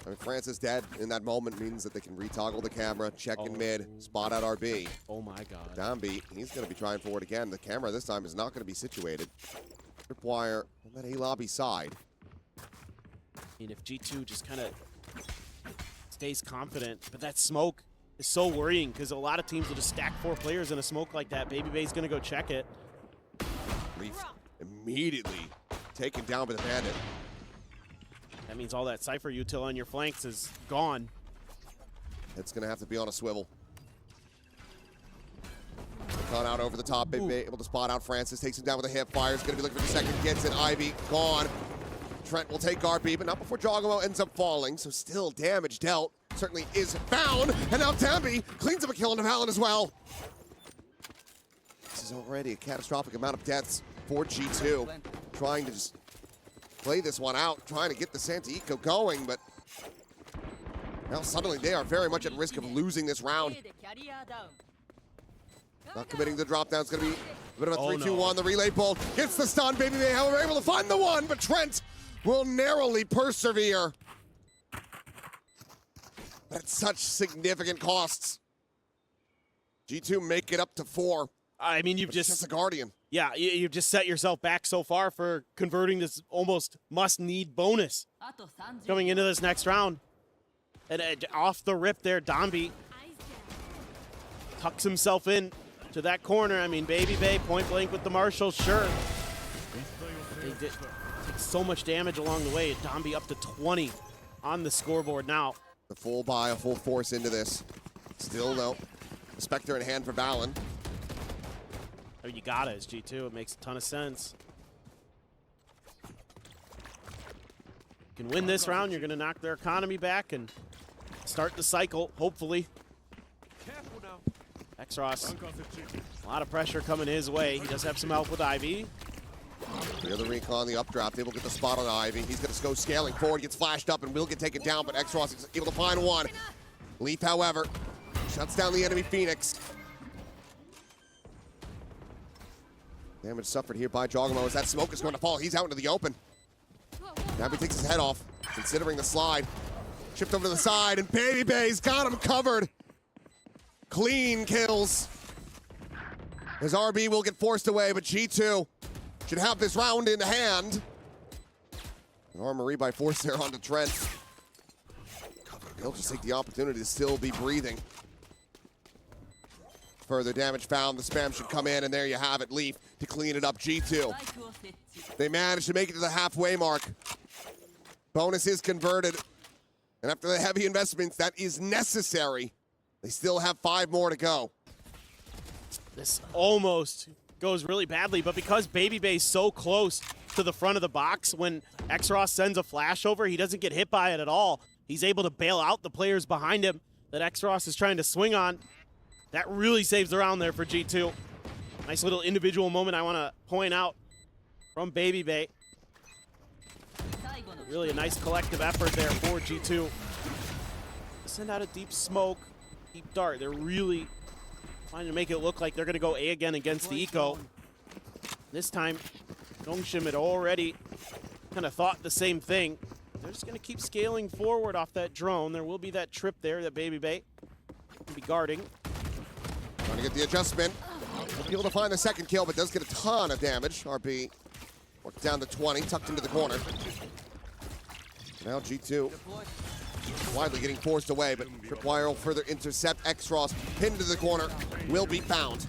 I mean, Francis dead in that moment means that they can retoggle the camera, check in mid, spot out RB. Oh my God. Downbeat, he's going to be trying for it again. The camera this time is not going to be situated. Tripwire on that A-lobby side. And if G2 just kind of stays confident, but that smoke is so worrying because a lot of teams will just stack 4 players in a smoke like that. Baby Bay's going to go check it. Leaf immediately taken down by the bandit. That means all that Cypher util on your flanks is gone. It's going to have to be on a swivel. Gone out over the top, Baby Bay able to spot out Francis, takes him down with a hip fire. He's going to be looking for the second, gets it. Ivy gone. Trent will take RB, but not before Jogamo ends up falling, so still damage dealt. Certainly is found, and now Tambi cleans up a kill on Valen as well. This is already a catastrophic amount of deaths for G2. Trying to just play this one out, trying to get the Santa Eco going, but now suddenly they are very much at risk of losing this round. Not committing the drop down. It's going to be a bit of a 3-2-1. The relay bolt gets the stun. Baby Bay, however, able to find the one, but Trent will narrowly persevere. But at such significant costs. G2 make it up to 4. I mean, you've Just a Guardian. Yeah, you've just set yourself back so far for converting this almost must-need bonus coming into this next round. And off the rip there, Dombi tucks himself in to that corner. I mean, Baby Bay point blank with the Marshall, sure. They did take so much damage along the way. Dombi up to 20 on the scoreboard now. The full buy, a full force into this. Still, though, the Spectre in hand for Valen. I mean, you gotta as G2. It makes a ton of sense. You can win this round, you're going to knock their economy back, and start the cycle, hopefully. Xross, a lot of pressure coming his way. He does have some help with Ivy. The other recon, the updraft, able to get the spot on Ivy. He's going to go scaling forward, gets flashed up, and will get taken down, but Xross is able to find one. Leaf, however, shuts down the enemy Phoenix. Damage suffered here by Jogamo as that smoke is going to fall. He's out into the open. Gabby takes his head off, considering the slide. Shift over to the side, and Baby Bay's got him covered. Clean kills. His RB will get forced away, but G2 should have this round in hand. An armory by force there onto Trent. He'll just take the opportunity to still be breathing. Further damage found. The spam should come in, and there you have it. Leaf to clean it up. G2. They managed to make it to the halfway mark. Bonus is converted. And after the heavy investments, that is necessary. They still have 5 more to go. This almost goes really badly, but because Baby Bay's so close to the front of the box, when Xross sends a flash over, he doesn't get hit by it at all. He's able to bail out the players behind him that Xross is trying to swing on. That really saves the round there for G2. Nice little individual moment I want to point out from Baby Bay. Really a nice collective effort there for G2. Send out a deep smoke, deep dart. They're really trying to make it look like they're going to go A again against the Eco. This time, Nongshim had already kind of thought the same thing. They're just going to keep scaling forward off that drone. There will be that trip there that Baby Bay will be guarding. Trying to get the adjustment. Won't be able to find the second kill, but does get a ton of damage. RB worked down to 20, tucked into the corner. Now G2 widely getting forced away, but Tripwire will further intercept. Xross pinned to the corner, will be found.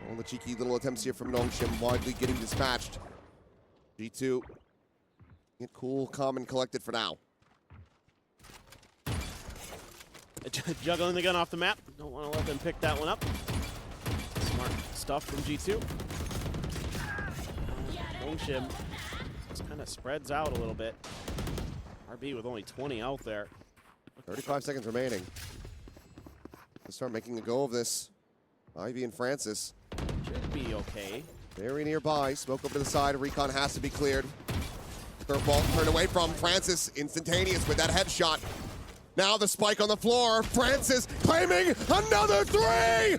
All the cheeky little attempts here from Nongshim, widely getting dispatched. G2 get cool, calm, and collected for now. Juggling the gun off the map. Don't want to let them pick that one up. Smart stuff from G2. Nongshim just kind of spreads out a little bit. RB with only 20 out there. 35 seconds remaining. Let's start making a go of this. Ivy and Francis. Should be okay. Very nearby. Smoke over to the side. Recon has to be cleared. Curveball turned away from Francis. Instantaneous with that headshot. Now the spike on the floor. Francis claiming another 3!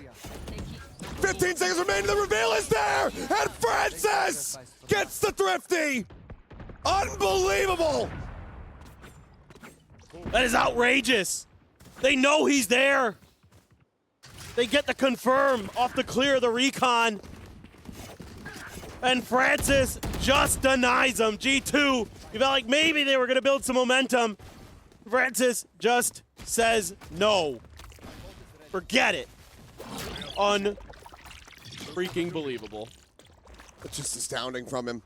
15 seconds remaining. The reveal is there! And Francis gets the thrifty! Unbelievable! That is outrageous. They know he's there. They get the confirm off the clear of the recon. And Francis just denies him. G2, you felt like maybe they were going to build some momentum. Francis just says no. Forget it. Unfreaking believable. It's just astounding from him.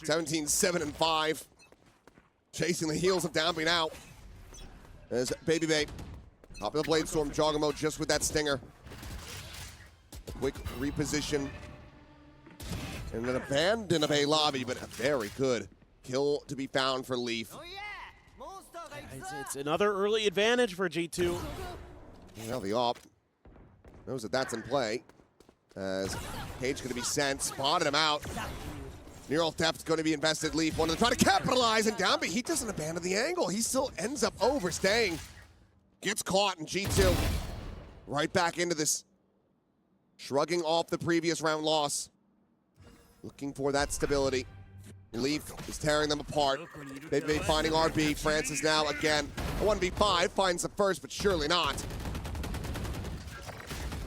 17, 7, and 5. Chasing the heels of Downby now. As Baby Bay, top of the Blade Storm, Jogamo just with that stinger. A quick reposition. And an abandon of a lobby, but a very good kill to be found for Leaf. It's another early advantage for G2. Now the op knows that that's in play. As Cage going to be sent, spotted him out. Neural depth going to be invested. Leaf wanted to try to capitalize, and Downby, he doesn't abandon the angle. He still ends up overstaying. Gets caught, and G2 right back into this. Shrugging off the previous round loss. Looking for that stability. Leaf is tearing them apart. Baby Bay finding RB. Francis now again. A 1v5 finds the first, but surely not.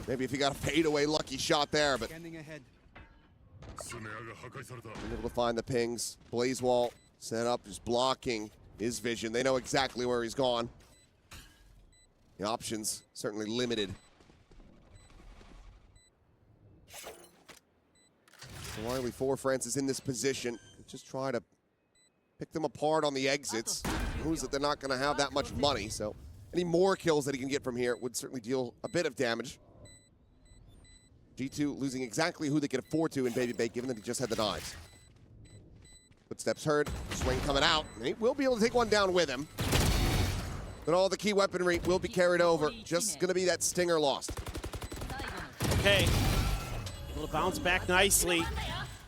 Maybe if he got a fadeaway lucky shot there, but able to find the pings. Blaze wall set up, just blocking his vision. They know exactly where he's gone. The options certainly limited. Wiley for Francis in this position. Just try to pick them apart on the exits. Knows that they're not going to have that much money, so any more kills that he can get from here would certainly deal a bit of damage. G2 losing exactly who they can afford to in Baby Bay, given that he just had the knives. Footsteps heard, swing coming out, and he will be able to take one down with him. But all the key weaponry will be carried over. Just gonna be that stinger lost. Okay. Able to bounce back nicely.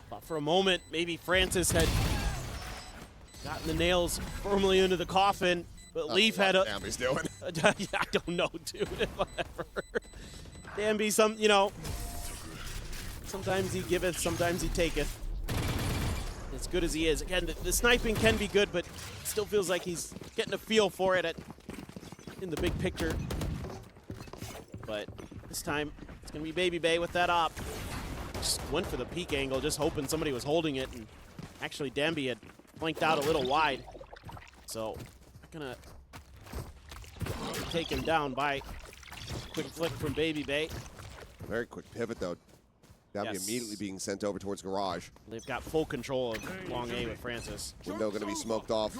But for a moment, maybe Francis had gotten the nails firmly into the coffin. But Leaf had a... Damn, he's doing. I don't know, dude. Whatever. Danby, sometimes he giveth, sometimes he taketh. As good as he is. Again, the sniping can be good, but it still feels like he's getting a feel for it in the big picture. But this time, it's going to be Baby Bay with that op. Just went for the peak angle, just hoping somebody was holding it. And actually, Danby had flanked out a little wide. So, gonna take him down by a quick flick from Baby Bay. Very quick pivot, though. That'll be immediately being sent over towards Garage. They've got full control of long A with Francis. Window going to be smoked off.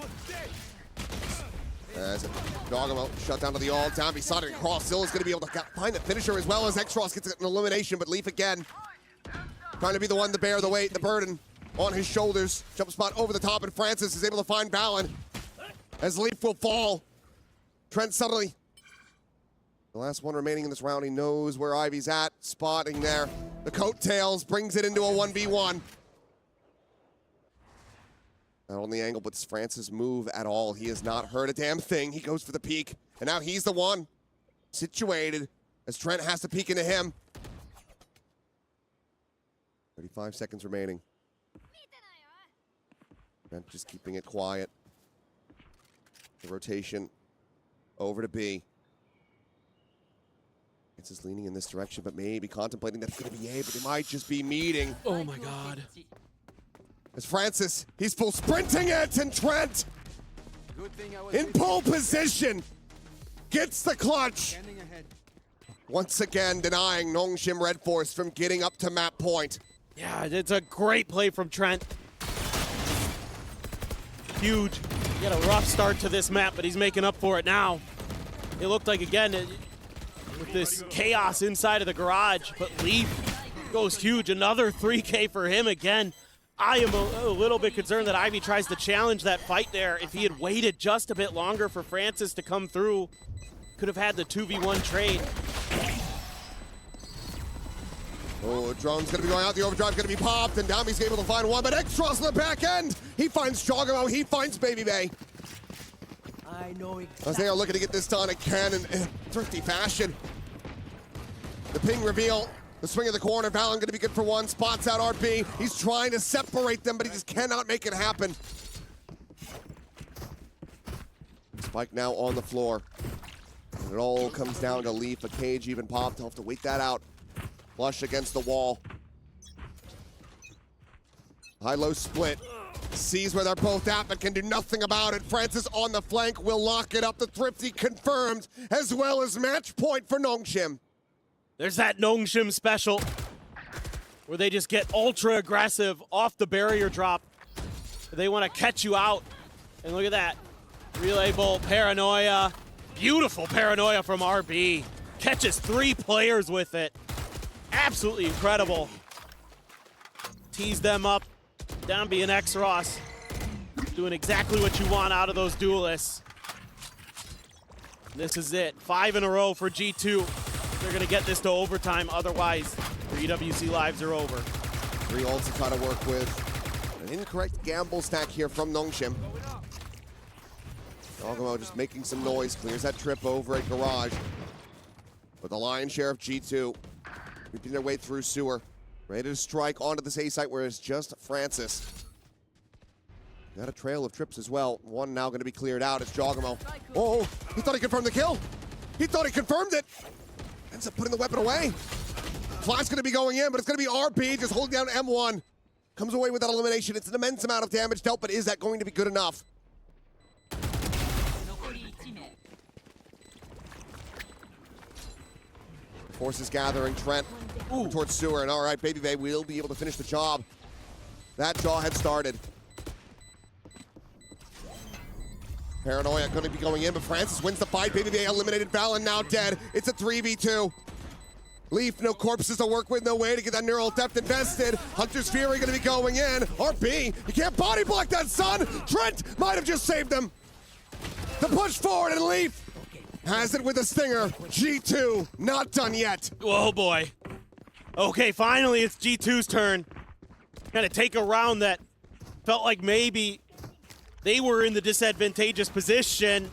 As Dogamo shut down to the all. Down beside it. Cross still is going to be able to find the finisher as well as X-Ross gets an elimination, but Leaf again trying to be the one to bear the weight, the burden on his shoulders. Jump spot over the top, and Francis is able to find Balan as Leaf will fall. Trent suddenly, the last one remaining in this round, he knows where Ivy's at, spotting there. The coattails brings it into a 1v1. Not on the angle, but Francis' move at all. He has not heard a damn thing. He goes for the peek, and now he's the one situated as Trent has to peek into him. 35 seconds remaining. Trent just keeping it quiet. The rotation over to B. It's leaning in this direction, but maybe contemplating that it's going to be A, but it might just be meeting. Oh my God. As Francis, he's full sprinting it, and Trent in pole position gets the clutch. Once again, denying Nongshim Red Force from getting up to map point. Yeah, it's a great play from Trent. Huge. He had a rough start to this map, but he's making up for it now. It looked like, again, with this chaos inside of the garage, but Leaf goes huge. Another 3K for him again. I am a little bit concerned that Ivy tries to challenge that fight there. If he had waited just a bit longer for Francis to come through, could have had the 2v1 trade. Oh, drone's gonna be going out, the overdrive's gonna be popped, and Dami's able to find one, but X-Ross on the back end! He finds Jogamo, he finds Baby Bay. I know exactly. As they are looking to get this done again in thrifty fashion. The ping reveal, the swing of the corner, Valen gonna be good for one, spots out RB. He's trying to separate them, but he just cannot make it happen. Spike now on the floor. And it all comes down to Leaf, a cage even popped, he'll have to wait that out. Flush against the wall. High-low split. Sees where they're both at, but can do nothing about it. Francis on the flank will lock it up. The Thrifty confirmed, as well as match point for Nongshim. There's that Nongshim special where they just get ultra aggressive off the barrier drop. They want to catch you out. And look at that. Relay bolt, paranoia. Beautiful paranoia from RB. Catches 3 players with it. Absolutely incredible. Tease them up. Danby and X-Ross doing exactly what you want out of those duelists. This is it. 5 in a row for G2. They're going to get this to overtime. Otherwise, their EWC lives are over. 3 ults to try to work with. An incorrect gamble stack here from Nongshim. Dogamo just making some noise. Clears that trip over at Garage. But the lion's share of G2 reaping their way through sewer. Ready to strike onto this A site where it's just Francis. Got a trail of trips as well. One now going to be cleared out. It's Jogamo. Oh, he thought he confirmed the kill. He thought he confirmed it. Ends up putting the weapon away. Flash going to be going in, but it's going to be RP just holding down M1. Comes away with that elimination. It's an immense amount of damage dealt, but is that going to be good enough? Forces gathering. Trent towards sewer, and all right, Baby Bay will be able to finish the job. That jaw had started. Paranoia going to be going in, but Francis wins the fight. Baby Bay eliminated. Valen now dead. It's a 3v2. Leaf, no corpses to work with, no way to get that neural depth invested. Hunter's Fury going to be going in. RP, you can't body block that, son. Trent might have just saved them. The push forward, and Leaf has it with a stinger. G2 not done yet. Oh boy. Okay, finally it's G2's turn. Kind of take a round that felt like maybe they were in the disadvantageous position.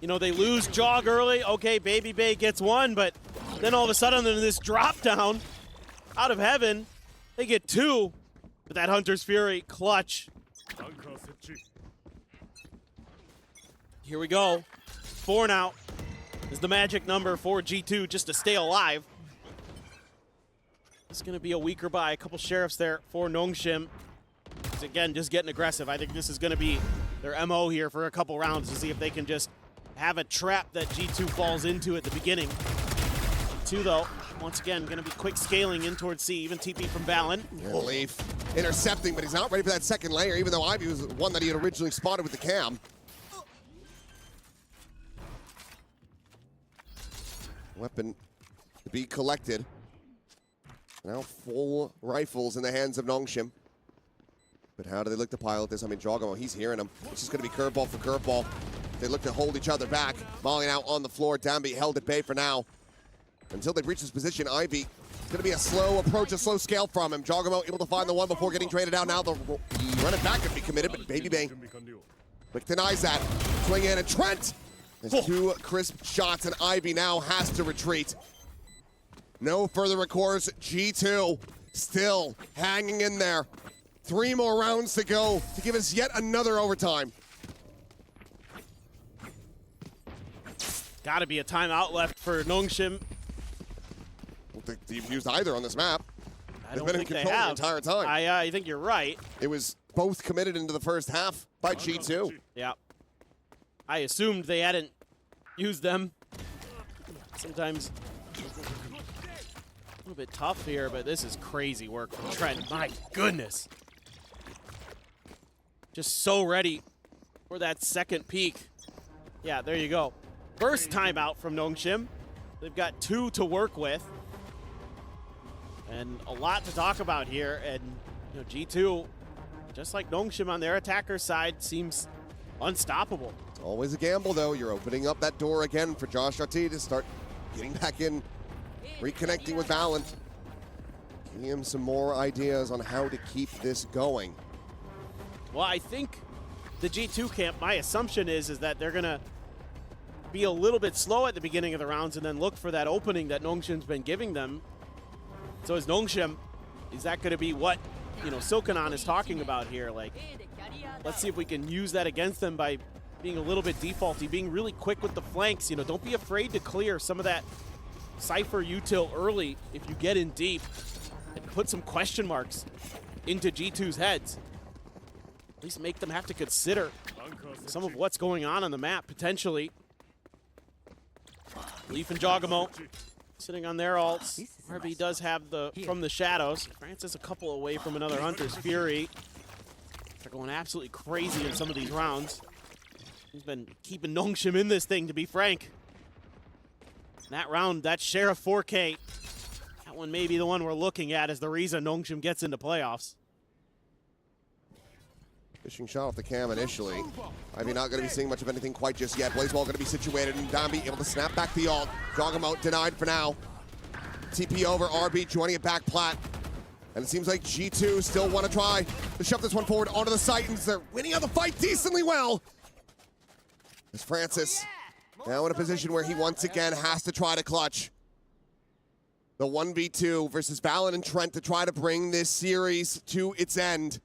You know, they lose Jog early. Okay, Baby Bay gets one, but then all of a sudden in this drop down out of heaven, they get two. But that Hunter's Fury clutch. Here we go. 4 now is the magic number for G2 just to stay alive. It's going to be a weaker buy. A couple sheriffs there for Nongshim. Again, just getting aggressive. I think this is going to be their MO here for a couple rounds to see if they can just have a trap that G2 falls into at the beginning. G2, though, once again, going to be quick scaling in towards C, even TP from Valen. Leaf intercepting, but he's not ready for that second layer, even though Ivy was one that he had originally spotted with the cam. Weapon to be collected. Now full rifles in the hands of Nongshim. But how do they look to pilot this? I mean, Jogamo, he's hearing him. It's just going to be curveball for curveball. They look to hold each other back. Molly now on the floor. Downbeat held at bay for now. Until they reach this position, Ivy, going to be a slow approach, a slow scale from him. Jogamo able to find the one before getting traded out. Now the run it back could be committed, but Baby Bay quick denies that. Swing in, and Trent has 2 crisp shots, and Ivy now has to retreat. No further recourse. G2 still hanging in there. 3 more rounds to go to give us yet another overtime. Got to be a timeout left for Nongshim. I don't think they've used either on this map. I don't They've been think in they control have. the entire time. I think you're right. It was both committed into the first half by G2. Yeah. I assumed they hadn't used them. Sometimes a little bit tough here, but this is crazy work from Trent. My goodness. Just so ready for that second peak. Yeah, there you go. First timeout from Nongshim. They've got 2 to work with. And a lot to talk about here. And you know, G2, just like Nongshim on their attacker side, seems unstoppable. It's always a gamble, though. You're opening up that door again for Josh RT to start getting back in, reconnecting with Valen. Giving him some more ideas on how to keep this going. Well, I think the G2 camp, my assumption is that they're going to be a little bit slow at the beginning of the rounds and then look for that opening that Nongshim's been giving them. So is Nongshim, is that going to be what, you know, Silkanon is talking about here? Like, let's see if we can use that against them by being a little bit defaulty, being really quick with the flanks. You know, don't be afraid to clear some of that Cypher util early if you get in deep and put some question marks into G2's heads. At least make them have to consider some of what's going on the map, potentially. Leaf and Jogamo sitting on their ults. RB does have the from the shadows. Francis a couple away from another Hunter's Fury. They're going absolutely crazy in some of these rounds. He's been keeping Nongshim in this thing, to be frank. That round, that Sheriff 4K, that one may be the one we're looking at as the reason Nongshim gets into playoffs. Fishing shot off the cam initially. Ivy not going to be seeing much of anything quite just yet. Blazeball going to be situated, and Dambi able to snap back the ult. Jogamo denied for now. TP over, RB joining it back plat. And it seems like G2 still want to try to shove this one forward onto the Titans. They're winning out the fight decently well. As Francis now in a position where he once again has to try to clutch. The 1v2 versus Valen and Trent to try to bring this series to its end.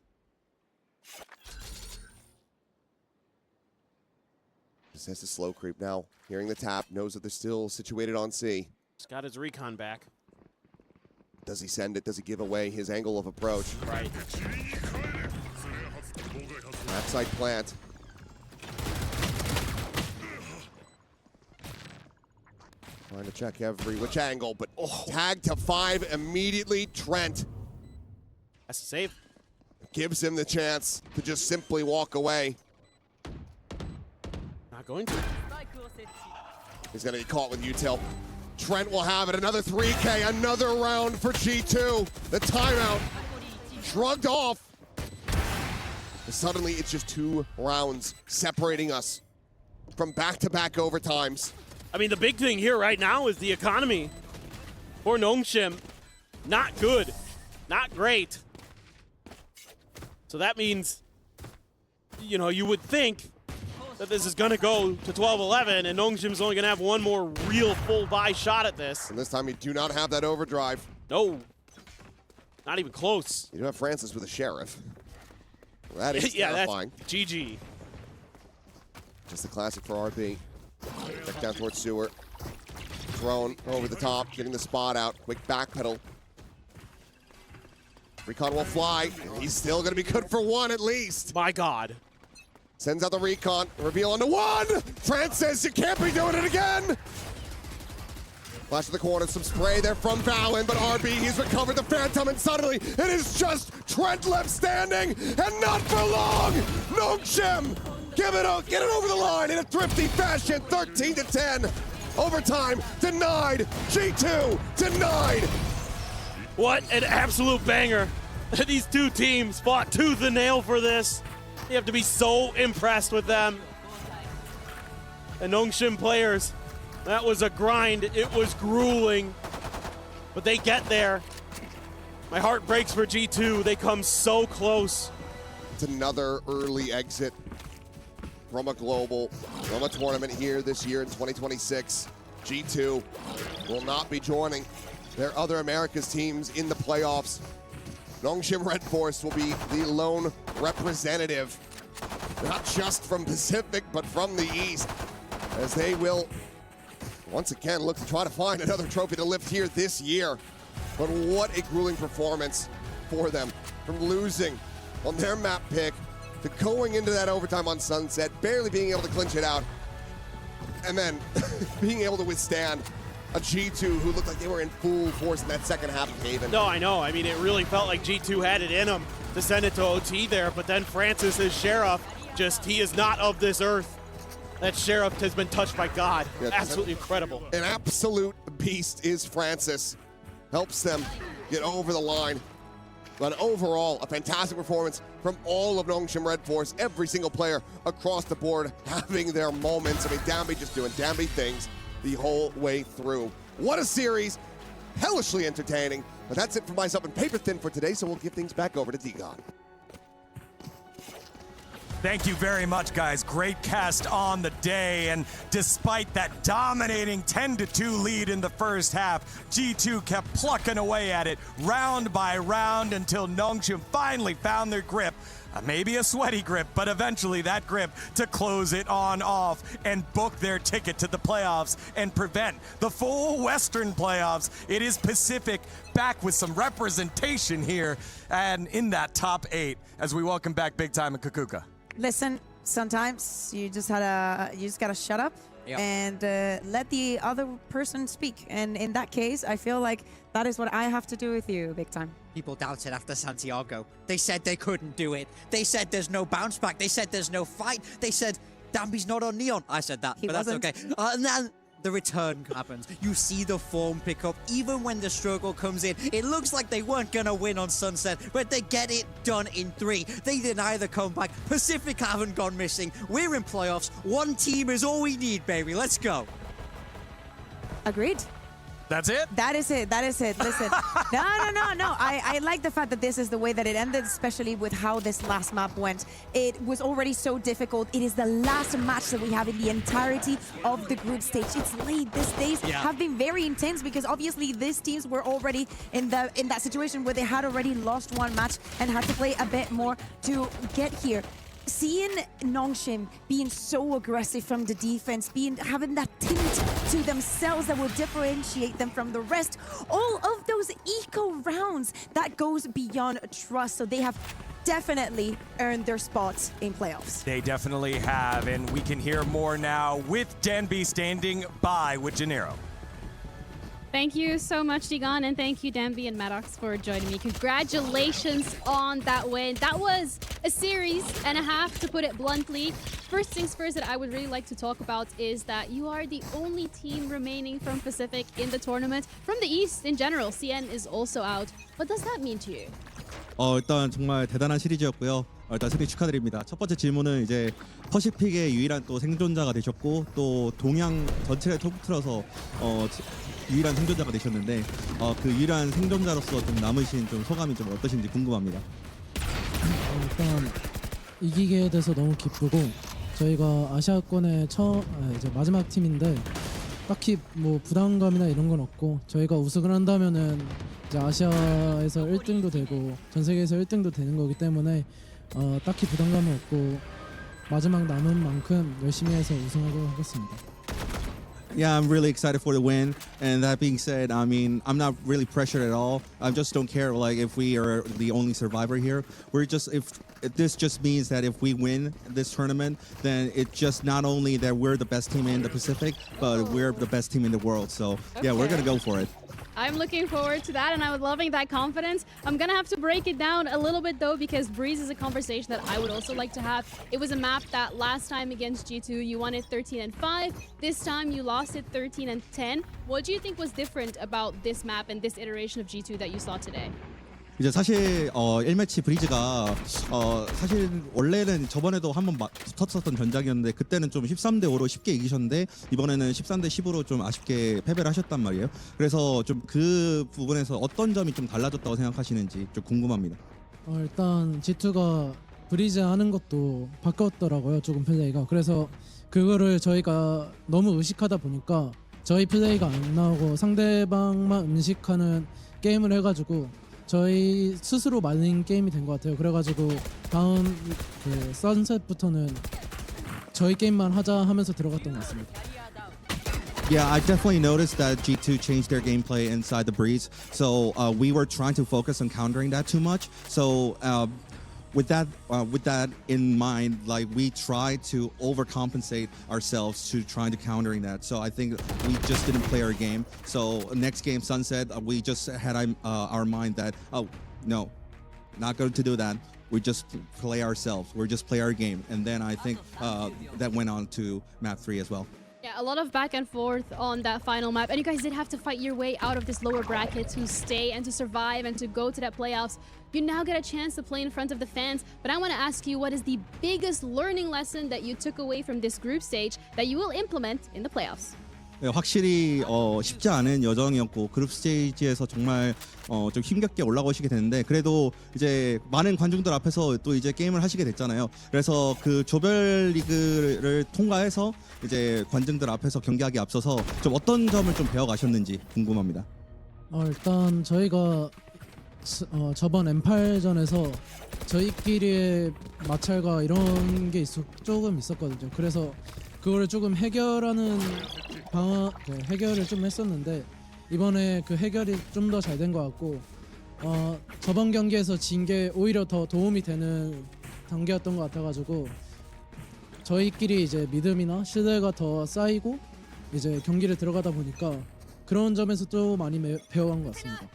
Just has to slow creep now. Hearing the tap, knows that they're still situated on C. He's got his recon back. Does he send it? Does he give away his angle of approach? Right. Backside plant. Trying to check which angle, but tag to 5 immediately. Trent That's a save. gives him the chance to just simply walk away. Not going to. He's going to get caught with util. Trent will have it. Another 3K, another round for G2. The timeout shrugged off. And suddenly, it's just 2 rounds separating us from back-to-back overtimes. I mean, the big thing here right now is the economy for Nongshim. Not good, not great. So that means, you know, you would think that this is going to go to 12-11, and Nongshim's only going to have one more real full buy shot at this. And this time you do not have that overdrive. No, not even close. You do have Francis with a sheriff. Well, that is Yeah, terrifying. that's GG. Just a classic for RB. Back down towards Sewer. Thrown over the top, getting the spot out. Quick backpedal. Recon will fly. He's still going to be good for one at least. My God. Sends out the recon. Reveal onto one. Francis, you can't be doing it again. Flash to the corner, some spray there from Valen, but RB, he's recovered the Phantom, and suddenly it is just Trent left standing, and not for long. Nongshim, get it over the line in a thrifty fashion, 13-10. Overtime denied. G2 denied. What an absolute banger. These two teams fought tooth and nail for this. You have to be so impressed with them. And Nongshim players, that was a grind. It was grueling, but they get there. My heart breaks for G2. They come so close. It's another early exit from a global, from a tournament here this year in 2026. G2 will not be joining their other Americas teams in the playoffs. Nongshim Red Force will be the lone representative, not just from Pacific, but from the East, as they will once again look to try to find another trophy to lift here this year. But what a grueling performance for them, from losing on their map pick to going into that overtime on Sunset, barely being able to clinch it out, and then being able to withstand a G2 who looked like they were in full force in that second half of Haven. No, I know. I mean, it really felt like G2 had it in them to send it to OT there, but then Francis, his sheriff, he is not of this earth. That sheriff has been touched by God. Yeah, Absolutely incredible. An absolute beast is Francis. Helps them get over the line. But overall, a fantastic performance from all of Nongshim Red Force. Every single player across the board having their moments. I mean, Danby just doing Danby things the whole way through. What a series. Hellishly entertaining. But that's it for myself and Paper Thin for today, so we'll give things back over to Degon. Thank you very much, guys. Great cast on the day, and despite that dominating 10-2 lead in the first half, G2 kept plucking away at it round by round until Nongshim finally found their grip. Maybe a sweaty grip, but eventually that grip to close it on off and book their ticket to the playoffs and prevent the full Western playoffs. It is Pacific back with some representation here and in that top 8 as we welcome back Big Time and Kukuka. Listen, sometimes you just gotta shut up and let the other person speak. And in that case, I feel like that is what I have to do with you, Big Time. People doubted after Santiago. They said they couldn't do it. They said there's no bounce back. They said there's no fight. They said Danby's not on Neon. I said that, but wasn't. that's okay. And then the return happens. You see the form pick up. Even when the struggle comes in, it looks like they weren't going to win on Sunset, but they get it done in 3. They deny the comeback. Pacific haven't gone missing. We're in playoffs. One team is all we need, baby. Let's go. Agreed. That's it? That is it. That is it. Listen. No. I like the fact that this is the way that it ended, especially with how this last map went. It was already so difficult. It is the last match that we have in the entirety of the group stage. It's late. These days have been very intense because obviously these teams were already in that situation where they had already lost one match and had to play a bit more to get here. Seeing Nongshim being so aggressive from the defense, having that tint to themselves that will differentiate them from the rest, all of those eco rounds, that goes beyond trust. So they have definitely earned their spots in playoffs. They definitely have, and we can hear more now with Danby standing by with Gennaro. Thank you so much, Degon, and thank you, Danby and Maddox, for joining me. Congratulations on that win. That was a series and a half, to put it bluntly. First things first that I would really like to talk about is that you are the only team remaining from Pacific in the tournament. From the East in general, CN is also out. What does that mean to you? 일단 정말 대단한 시리즈였고요. 일단 승리 축하드립니다. 첫 번째 질문은 이제 퍼시픽의 유일한 또 생존자가 되셨고 또 동양 전체를 통틀어서 유일한 생존자가 되셨는데 그 유일한 생존자로서 좀 남으신 좀 소감이 좀 어떠신지 궁금합니다. 일단 이기게 돼서 너무 기쁘고 저희가 아시아권의 이제 마지막 팀인데 딱히 뭐 부담감이나 이런 건 없고 저희가 우승을 한다면은 이제 아시아에서 1등도 되고 전 세계에서 1등도 되는 거기 때문에 딱히 부담감은 없고 마지막 남은 만큼 열심히 해서 우승하도록 하겠습니다. Yeah, I'm really excited for the win. And that being said, I mean, I'm not really pressured at all. I just don't care like if we are the only survivor here. We're just if this just means that if we win this tournament, then it just not only that we're the best team in the Pacific, but we're the best team in the world. So yeah, we're gonna go for it. I'm looking forward to that, and I'm loving that confidence. I'm gonna have to break it down a little bit though, because Breeze is a conversation that I would also like to have. It was a map that last time against G2 you won it 13-5. This time you lost it 13-10. What do you think was different about this map and this iteration of G2 that you saw today? 이제 사실 1매치 브리즈가 사실 원래는 저번에도 한번 붙었었던 전작이었는데 그때는 좀 13대 5로 쉽게 이기셨는데 이번에는 13대 10으로 좀 아쉽게 패배를 하셨단 말이에요. 그래서 좀 그 부분에서 어떤 점이 좀 달라졌다고 생각하시는지 좀 궁금합니다. 일단 G2가 브리즈 하는 것도 바꿨더라고요. 조금 플레이가. 그래서 그거를 저희가 너무 의식하다 보니까 저희 플레이가 안 나오고 상대방만 의식하는 게임을 해가지고 저희 스스로 말린 게임이 된 것 같아요. 그래가지고 다음 그 선셋부터는 저희 게임만 하자 하면서 들어갔던 것 같습니다. Yeah, I definitely noticed that G2 changed their gameplay inside the Breeze. So we were trying to focus on countering that too much. So with that in mind, like we tried to overcompensate ourselves to trying to countering that. So I think we just didn't play our game. So next game, Sunset, we just had our mind that no, not going to do that. We just play ourselves. We just play our game, and then I think that went on to map 3 as well. Yeah, a lot of back and forth on that final map, and you guys did have to fight your way out of this lower bracket to stay and to survive and to go to that playoffs. You now get a chance to play in front of the fans, but I want to ask you, what is the biggest learning lesson that you took away from this group stage that you will implement in the playoffs? 네, 확실히 쉽지 않은 여정이었고 그룹 스테이지에서 정말 좀 힘겹게 올라오시게 됐는데 그래도 이제 많은 관중들 앞에서 또 이제 게임을 하시게 됐잖아요. 그래서 그 조별 리그를 통과해서 이제 관중들 앞에서 경기하기 앞서서 좀 어떤 점을 좀 배워가셨는지 궁금합니다. 일단 저희가 저번 M8전에서 저희끼리의 마찰과 이런 게 조금 있었거든요. 그래서 그거를 조금 해결하는 해결을 좀 했었는데 이번에 그 해결이 좀 더 잘 된 것 같고 저번 경기에서 진 게 오히려 더 도움이 되는 단계였던 것 같아가지고 저희끼리 이제 믿음이나 신뢰가 더 쌓이고 이제 경기를 들어가다 보니까 그런 점에서 좀 많이 배워간 것 같습니다.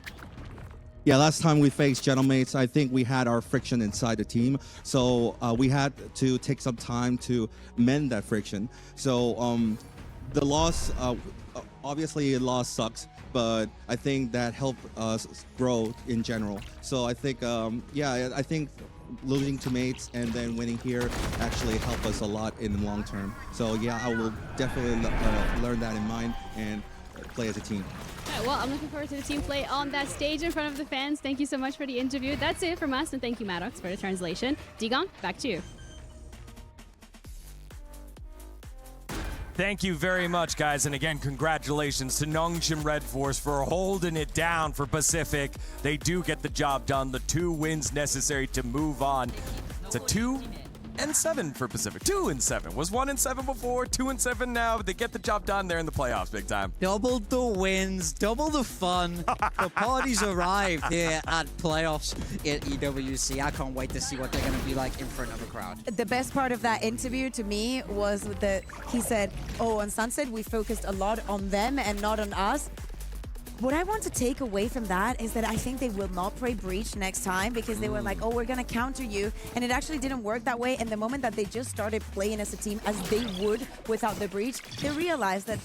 Yeah, last time we faced Gentlemates, I think we had our friction inside the team. So we had to take some time to mend that friction. So the loss, obviously a loss sucks, but I think that helped us grow in general. So I think, I think losing to mates and then winning here actually helped us a lot in the long term. So yeah, I will definitely learn that in mind and play as a team. Right, well, I'm looking forward to the team play on that stage in front of the fans. Thank you so much for the interview. That's it from us, and thank you, Maddox, for the translation. Digon, back to you. Thank you very much, guys. And again, congratulations to Nongshim Red Force for holding it down for Pacific. They do get the job done. The 2 wins necessary to move on. It's a 2-7 for Pacific. 2-7. Was 1-7 before, 2-7 now. They get the job done. They're in the playoffs big time. Double the wins, double the fun. The party's arrived here at playoffs at EWC. I can't wait to see what they're going to be like in front of a crowd. The best part of that interview to me was that he said, on Sunset, we focused a lot on them and not on us. What I want to take away from that is that I think they will not play Breach next time because they were like, we're going to counter you. And it actually didn't work that way. And the moment that they just started playing as a team as they would without the Breach, they realized that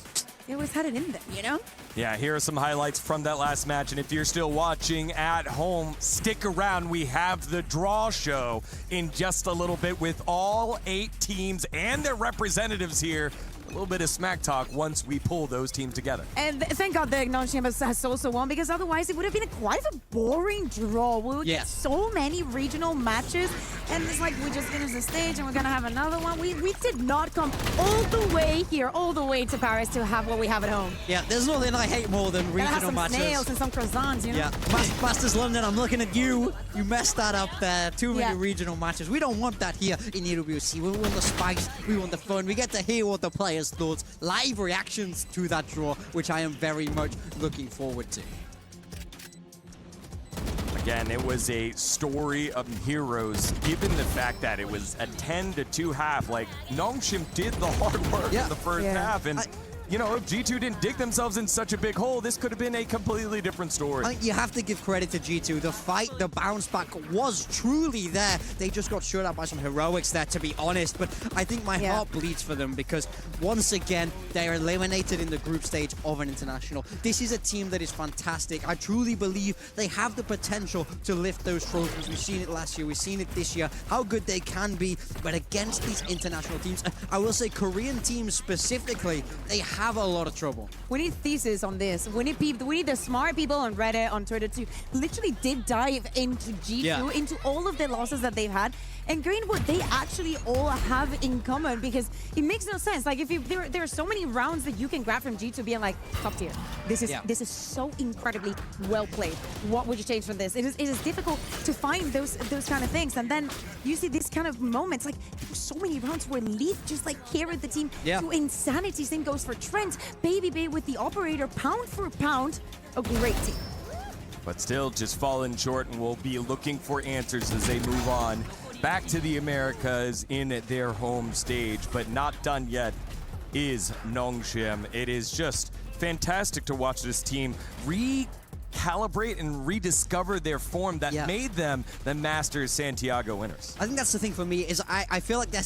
they always had it in them, you know? Yeah, here are some highlights from that last match. And if you're still watching at home, stick around. We have the draw show in just a little bit with all 8 teams and their representatives here. A little bit of smack talk once we pull those teams together. And thank God the Nonsham has also won, because otherwise it would have been quite a boring draw. We would get so many regional matches, and it's like we just finished the stage and we're gonna have another one. We did not come all the way here, all the way to Paris to have what we have at home. Yeah, there's nothing I hate more than Gotta regional have some matches. snails and some croissants, you know? Yeah, Masters London, I'm looking at you. You messed that up there. Too many Yeah. regional matches. We don't want that here in EWC. We want the spice, we want the fun. We get to hear what the players' thoughts, live reactions to that draw, which I am very much looking forward to. Again, it was a story of heroes, given the fact that it was a 10-2 half. Like, Nongshim did the hard work in the first half, and you know, if G2 didn't dig themselves in such a big hole, this could have been a completely different story. I think you have to give credit to G2. The fight, the bounce back was truly there. They just got shut out by some heroics there, to be honest. But I think my heart bleeds for them, because once again, they are eliminated in the group stage of an international. This is a team that is fantastic. I truly believe they have the potential to lift those trophies. We've seen it last year. We've seen it this year, how good they can be. But against these international teams, I will say Korean teams specifically, they have a lot of trouble. We need thesis on this. We need people. We need the smart people on Reddit, on Twitter to literally deep dive into G2, into all of the losses that they've had, and gain what they actually all have in common. Because it makes no sense. Like, if you there are so many rounds that you can grab from G2 being like top tier. This is so incredibly well played. What would you change from this? It is difficult to find those kind of things, and then you see these kind of moments. Like, there were so many rounds where Leaf just like carried the team to insanity. Same goes for Trent, Baby Bay with the operator, pound for pound, a great team. But still just falling short, and we'll be looking for answers as they move on back to the Americas in their home stage. But not done yet is Nongshim. It is just fantastic to watch this team recalibrate and rediscover their form that made them the Masters Santiago winners. I think that's the thing for me, is I feel like they're